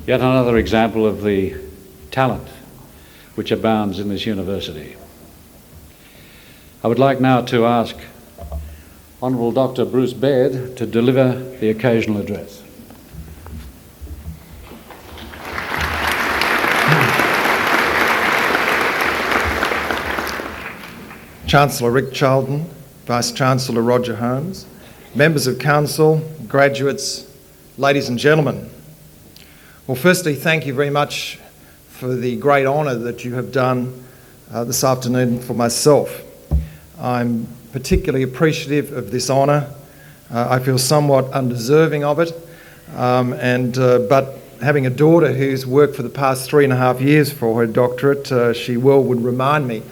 Yet another example of the talent which abounds in this university. I would like now to ask Honourable Dr. Bruce Baird to deliver the occasional address. Chancellor Rick Charlton, Vice-Chancellor Roger Holmes, members of Council, graduates, ladies and gentlemen. Well, firstly, thank you very much for the great honour that you have done this afternoon for myself. I'm particularly appreciative of this honour. I feel somewhat undeserving of it, but having a daughter who's worked for the past 3.5 years for her doctorate, she would remind me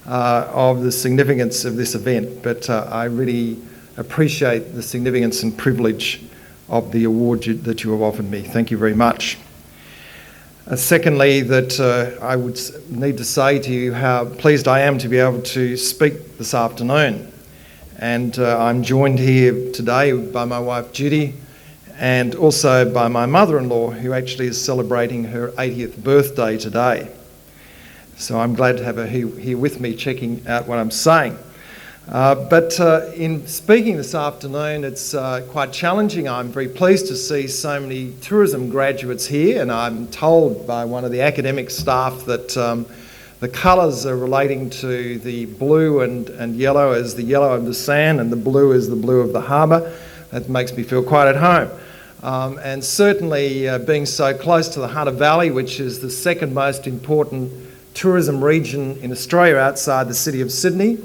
of the significance of this event, but I really appreciate the significance and privilege of the award that you have offered me. Thank you very much. Secondly, that I would need to say to you how pleased I am to be able to speak this afternoon. And I'm joined here today by my wife Judy and also by my mother-in-law, who actually is celebrating her 80th birthday today. So I'm glad to have her here with me checking out what I'm saying. But in speaking this afternoon, it's quite challenging. I'm very pleased to see so many tourism graduates here, and I'm told by one of the academic staff that the colours are relating to the blue and yellow as the yellow of the sand and the blue is the blue of the harbour. That makes me feel quite at home. And certainly being so close to the Hunter Valley, which is the second most important tourism region in Australia outside the city of Sydney,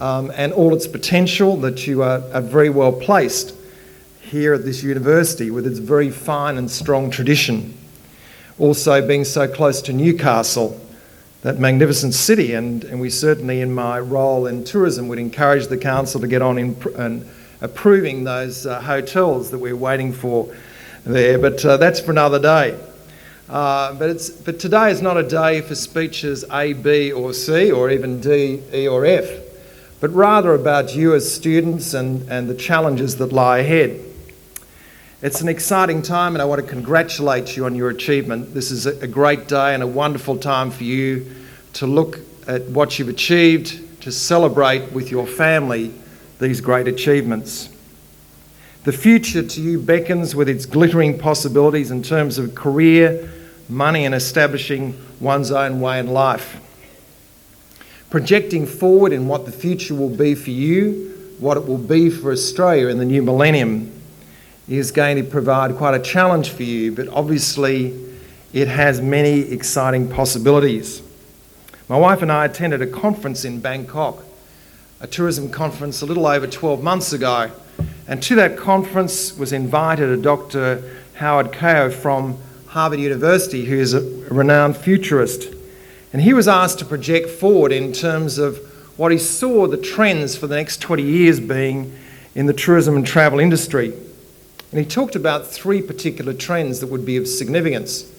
and all its potential, that you are very well placed here at this university with its very fine and strong tradition. Also being so close to Newcastle, that magnificent city, and we certainly in my role in tourism would encourage the council to get on in approving those hotels that we're waiting for there, but that's for another day. But today is not a day for speeches A, B or C or even D, E or F, but rather about you as students and the challenges that lie ahead. It's an exciting time and I want to congratulate you on your achievement. This is a great day and a wonderful time for you to look at what you've achieved, to celebrate with your family these great achievements. The future to you beckons with its glittering possibilities in terms of career, money and establishing one's own way in life. Projecting forward in what the future will be for you, what it will be for Australia in the new millennium, is going to provide quite a challenge for you, but obviously it has many exciting possibilities. My wife and I attended a conference in Bangkok, a tourism conference a little over 12 months ago, and to that conference was invited a Dr. Howard Kao from Harvard University, who is a renowned futurist. And he was asked to project forward in terms of what he saw the trends for the next 20 years being in the tourism and travel industry. And he talked about 3 particular trends that would be of significance.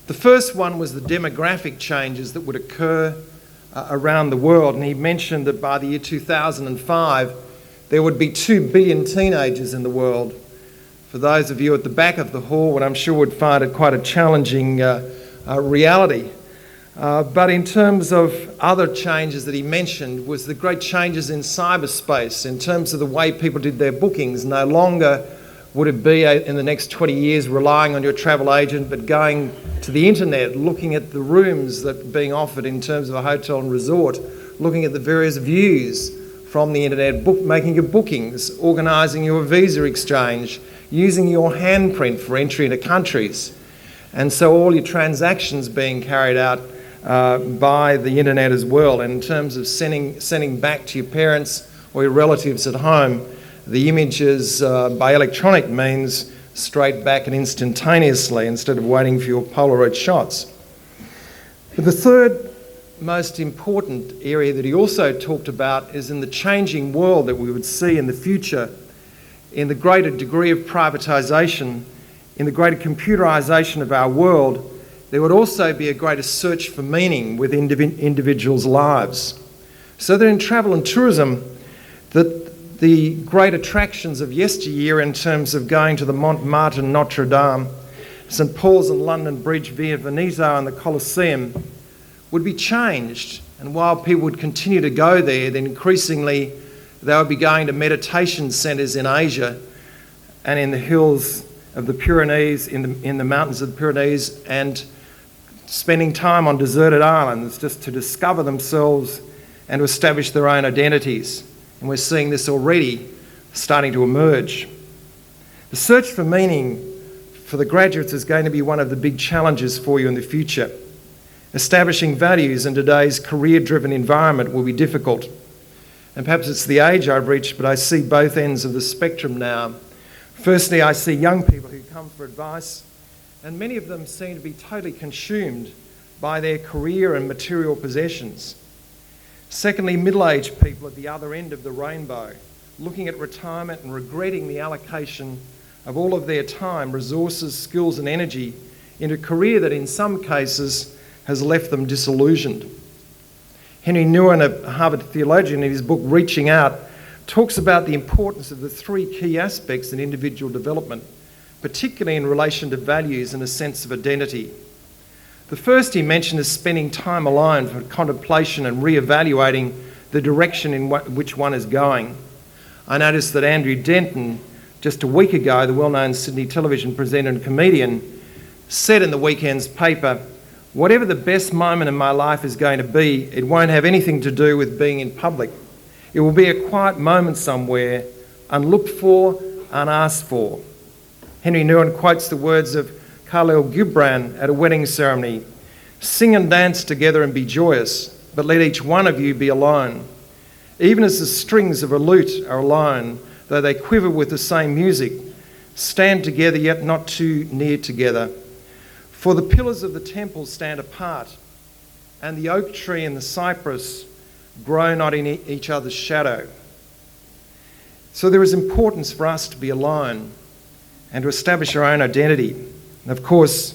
The first one was the demographic changes that would occur around the world, and he mentioned that by the year 2005 there would be 2 billion teenagers in the world. For those of you at the back of the hall, and I'm sure would find it quite a challenging reality. But in terms of other changes that he mentioned was the great changes in cyberspace in terms of the way people did their bookings. No longer would it be in the next 20 years relying on your travel agent, but going to the internet, looking at the rooms that are being offered in terms of a hotel and resort, looking at the various views from the internet, making your bookings, organising your visa exchange, using your handprint for entry into countries. And so all your transactions being carried out by the internet as well, and in terms of sending back to your parents or your relatives at home the images by electronic means straight back and instantaneously instead of waiting for your Polaroid shots. But the third most important area that he also talked about is in the changing world that we would see in the future, in the greater degree of privatisation, in the greater computerisation of our world, there would also be a greater search for meaning within individuals' lives. So that in travel and tourism, that the great attractions of yesteryear in terms of going to the Montmartre and Notre Dame St Paul's and London Bridge, Via Veneto and the Colosseum would be changed, and while people would continue to go there, then increasingly they would be going to meditation centres in Asia and in the hills of the Pyrenees, in the mountains of the Pyrenees, and spending time on deserted islands just to discover themselves and to establish their own identities. And we're seeing this already starting to emerge. The search for meaning for the graduates is going to be one of the big challenges for you in the future. Establishing values in today's career-driven environment will be difficult. And perhaps it's the age I've reached, but I see both ends of the spectrum now. Firstly, I see young people who come for advice, and many of them seem to be totally consumed by their career and material possessions. Secondly, middle-aged people at the other end of the rainbow, looking at retirement and regretting the allocation of all of their time, resources, skills and energy into a career that in some cases has left them disillusioned. Henry Nouwen, a Harvard theologian, in his book Reaching Out, talks about the importance of the three key aspects in individual development, particularly in relation to values and a sense of identity. The first he mentioned is spending time alone for contemplation and re-evaluating the direction in which one is going. I noticed that Andrew Denton, just a week ago, the well-known Sydney television presenter and comedian, said in the weekend's paper, "Whatever the best moment in my life is going to be, it won't have anything to do with being in public. It will be a quiet moment somewhere, unlooked for, unasked for." Henry Nouwen quotes the words of Khalil Gibran at a wedding ceremony, "Sing and dance together and be joyous, but let each one of you be alone. Even as the strings of a lute are alone, though they quiver with the same music, stand together yet not too near together. For the pillars of the temple stand apart, and the oak tree and the cypress grow not in each other's shadow." So there is importance for us to be alone and to establish our own identity. And of course,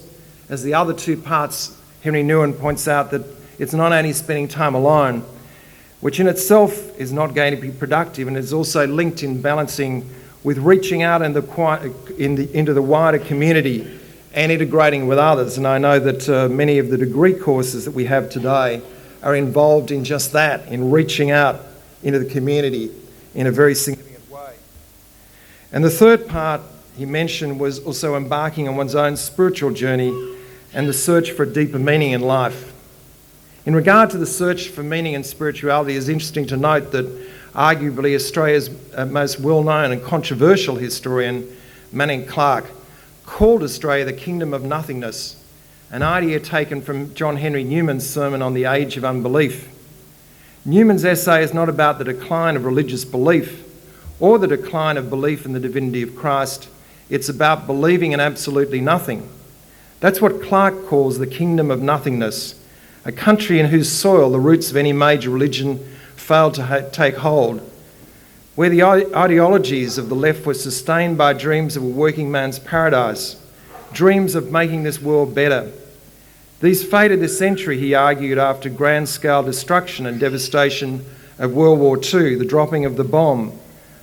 as the other two parts, Henry Nouwen points out that it's not only spending time alone, which in itself is not going to be productive, and is also linked in balancing with reaching out into the wider community and integrating with others. And I know that many of the degree courses that we have today are involved in just that, in reaching out into the community in a very significant way. And the third part he mentioned was also embarking on one's own spiritual journey and the search for a deeper meaning in life. In regard to the search for meaning and spirituality, it's interesting to note that arguably Australia's most well-known and controversial historian, Manning Clark, called Australia the kingdom of nothingness, an idea taken from John Henry Newman's sermon on the age of unbelief. Newman's essay is not about the decline of religious belief or the decline of belief in the divinity of Christ. It's about believing in absolutely nothing. That's what Clark calls the kingdom of nothingness, a country in whose soil the roots of any major religion failed to take hold, where the ideologies of the left were sustained by dreams of a working man's paradise, dreams of making this world better. These faded this century, he argued, after grand-scale destruction and devastation of World War II, the dropping of the bomb,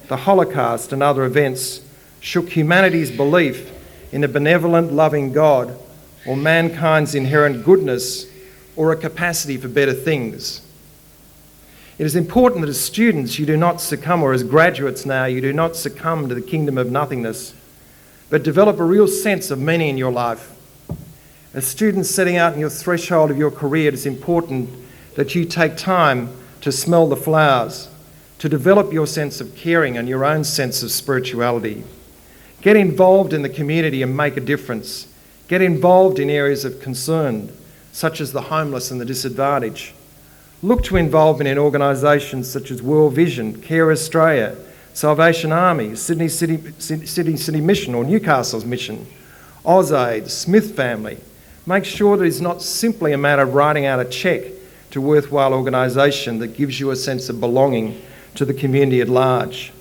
the Holocaust and other events shook humanity's belief in a benevolent, loving God, or mankind's inherent goodness, or a capacity for better things. It is important that as students you do not succumb, or as graduates now, you do not succumb to the kingdom of nothingness, but develop a real sense of meaning in your life. As students setting out in your threshold of your career, it is important that you take time to smell the flowers, to develop your sense of caring and your own sense of spirituality. Get involved in the community and make a difference. Get involved in areas of concern, such as the homeless and the disadvantaged. Look to involvement in organisations such as World Vision, Care Australia, Salvation Army, Sydney City Mission or Newcastle's Mission, AusAid, Smith Family. Make sure that it's not simply a matter of writing out a cheque to a worthwhile organisation that gives you a sense of belonging to the community at large.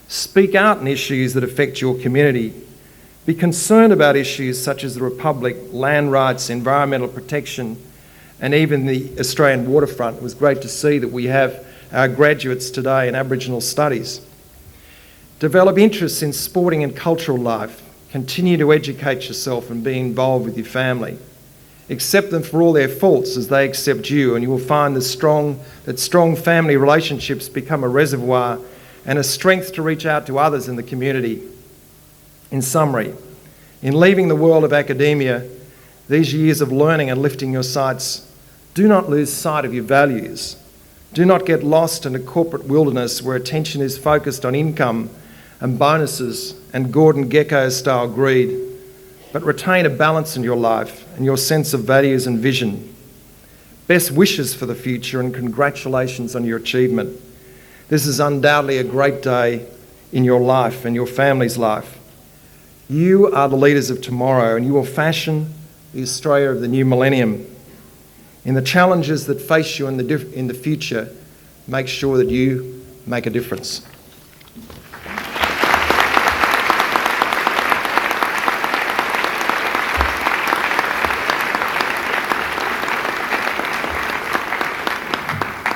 Speak out on issues that affect your community. Be concerned about issues such as the Republic, land rights, environmental protection, and even the Australian waterfront. It was great to see that we have our graduates today in Aboriginal Studies. Develop interests in sporting and cultural life. Continue to educate yourself and be involved with your family. Accept them for all their faults as they accept you, and you will find that strong family relationships become a reservoir and a strength to reach out to others in the community. In summary, in leaving the world of academia, these years of learning and lifting your sights, do not lose sight of your values. Do not get lost in a corporate wilderness where attention is focused on income and bonuses and Gordon Gekko-style greed, but retain a balance in your life and your sense of values and vision. Best wishes for the future and congratulations on your achievement. This is undoubtedly a great day in your life and your family's life. You are the leaders of tomorrow, and you will fashion the Australia of the new millennium. In the challenges that face you in the future, make sure that you make a difference.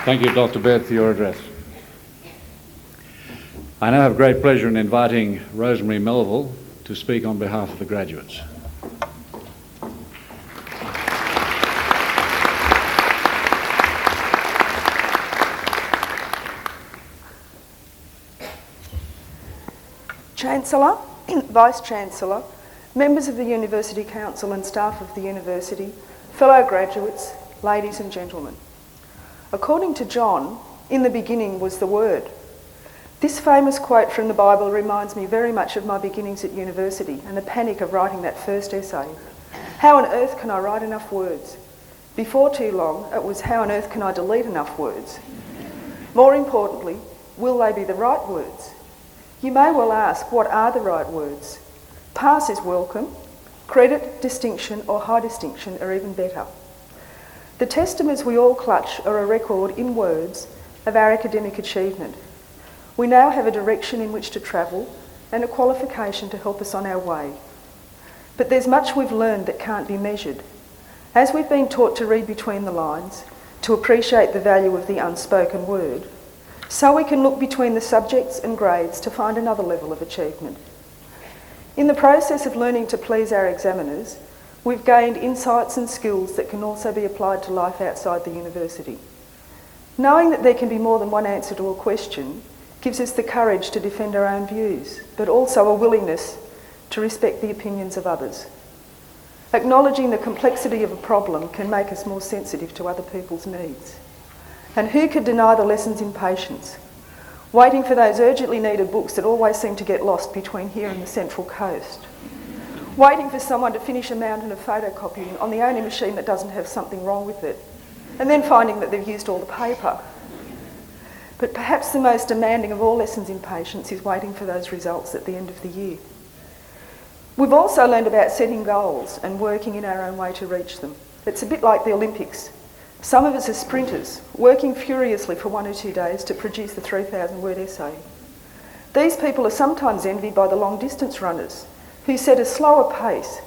Thank you, Dr. Baird, for your address. I now have great pleasure in inviting Rosemary Melville to speak on behalf of the graduates. Chancellor, Vice-Chancellor, members of the University Council and staff of the University, fellow graduates, ladies and gentlemen. According to John, in the beginning was the Word. This famous quote from the Bible reminds me very much of my beginnings at university and the panic of writing that first essay. How on earth can I write enough words? Before too long, it was how on earth can I delete enough words? More importantly, will they be the right words? You may well ask, what are the right words? Pass is welcome. Credit, distinction or high distinction are even better. The testaments we all clutch are a record in words of our academic achievement. We now have a direction in which to travel and a qualification to help us on our way. But there's much we've learned that can't be measured. As we've been taught to read between the lines, to appreciate the value of the unspoken word, so we can look between the subjects and grades to find another level of achievement. In the process of learning to please our examiners, we've gained insights and skills that can also be applied to life outside the university. Knowing that there can be more than one answer to a question gives us the courage to defend our own views, but also a willingness to respect the opinions of others. Acknowledging the complexity of a problem can make us more sensitive to other people's needs. And who could deny the lessons in patience? Waiting for those urgently needed books that always seem to get lost between here and the Central Coast. Waiting for someone to finish a mountain of photocopying on the only machine that doesn't have something wrong with it, and then finding that they've used all the paper. But perhaps the most demanding of all lessons in patience is waiting for those results at the end of the year. We've also learned about setting goals and working in our own way to reach them. It's a bit like the Olympics. Some of us are sprinters, working furiously for 1 or 2 days to produce the 3,000-word essay. These people are sometimes envied by the long-distance runners, who set a slower pace,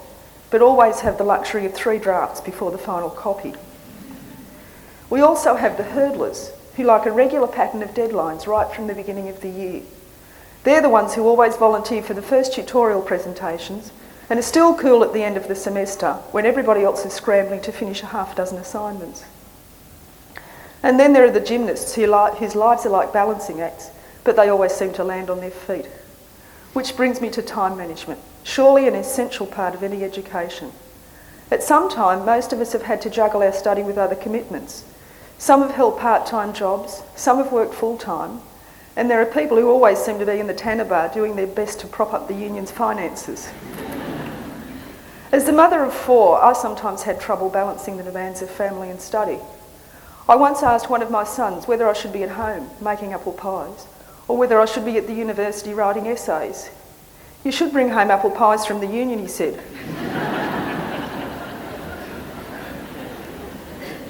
but always have the luxury of 3 drafts before the final copy. We also have the hurdlers, who like a regular pattern of deadlines right from the beginning of the year. They're the ones who always volunteer for the first tutorial presentations and are still cool at the end of the semester when everybody else is scrambling to finish a half dozen assignments. And then there are the gymnasts whose lives are like balancing acts, but they always seem to land on their feet. Which brings me to time management, surely an essential part of any education. At some time, most of us have had to juggle our study with other commitments. Some have held part-time jobs, some have worked full-time, and there are people who always seem to be in the Tanner bar doing their best to prop up the union's finances. As the mother of 4, I sometimes had trouble balancing the demands of family and study. I once asked one of my sons whether I should be at home making apple pies or whether I should be at the university writing essays. "You should bring home apple pies from the union," he said.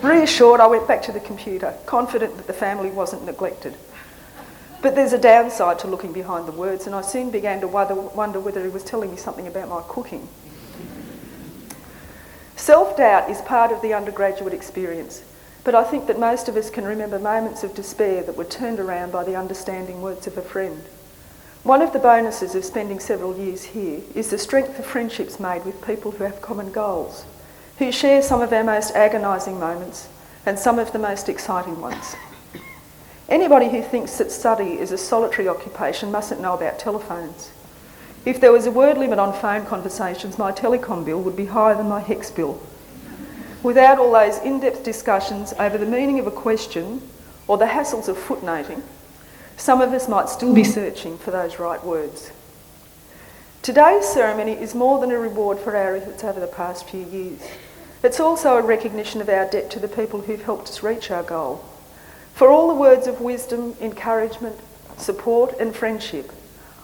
Reassured, I went back to the computer, confident that the family wasn't neglected. But there's a downside to looking behind the words, and I soon began to wonder whether he was telling me something about my cooking. Self-doubt is part of the undergraduate experience, but I think that most of us can remember moments of despair that were turned around by the understanding words of a friend. One of the bonuses of spending several years here is the strength of friendships made with people who have common goals, who share some of our most agonising moments and some of the most exciting ones. Anybody who thinks that study is a solitary occupation mustn't know about telephones. If there was a word limit on phone conversations, my telecom bill would be higher than my HEX bill. Without all those in-depth discussions over the meaning of a question or the hassles of footnoting, some of us might still be searching for those right words. Today's ceremony is more than a reward for our efforts over the past few years. It's also a recognition of our debt to the people who've helped us reach our goal. For all the words of wisdom, encouragement, support and friendship,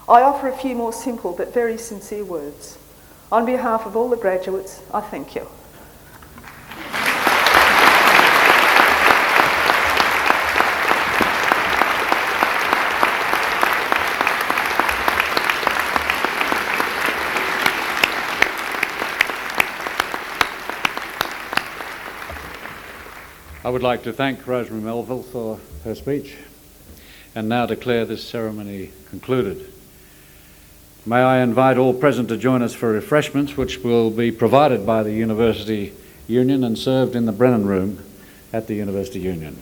I offer a few more simple but very sincere words. On behalf of all the graduates, I thank you. I would like to thank Rosemary Melville for her speech and now declare this ceremony concluded. May I invite all present to join us for refreshments, which will be provided by the University Union and served in the Brennan Room at the University Union.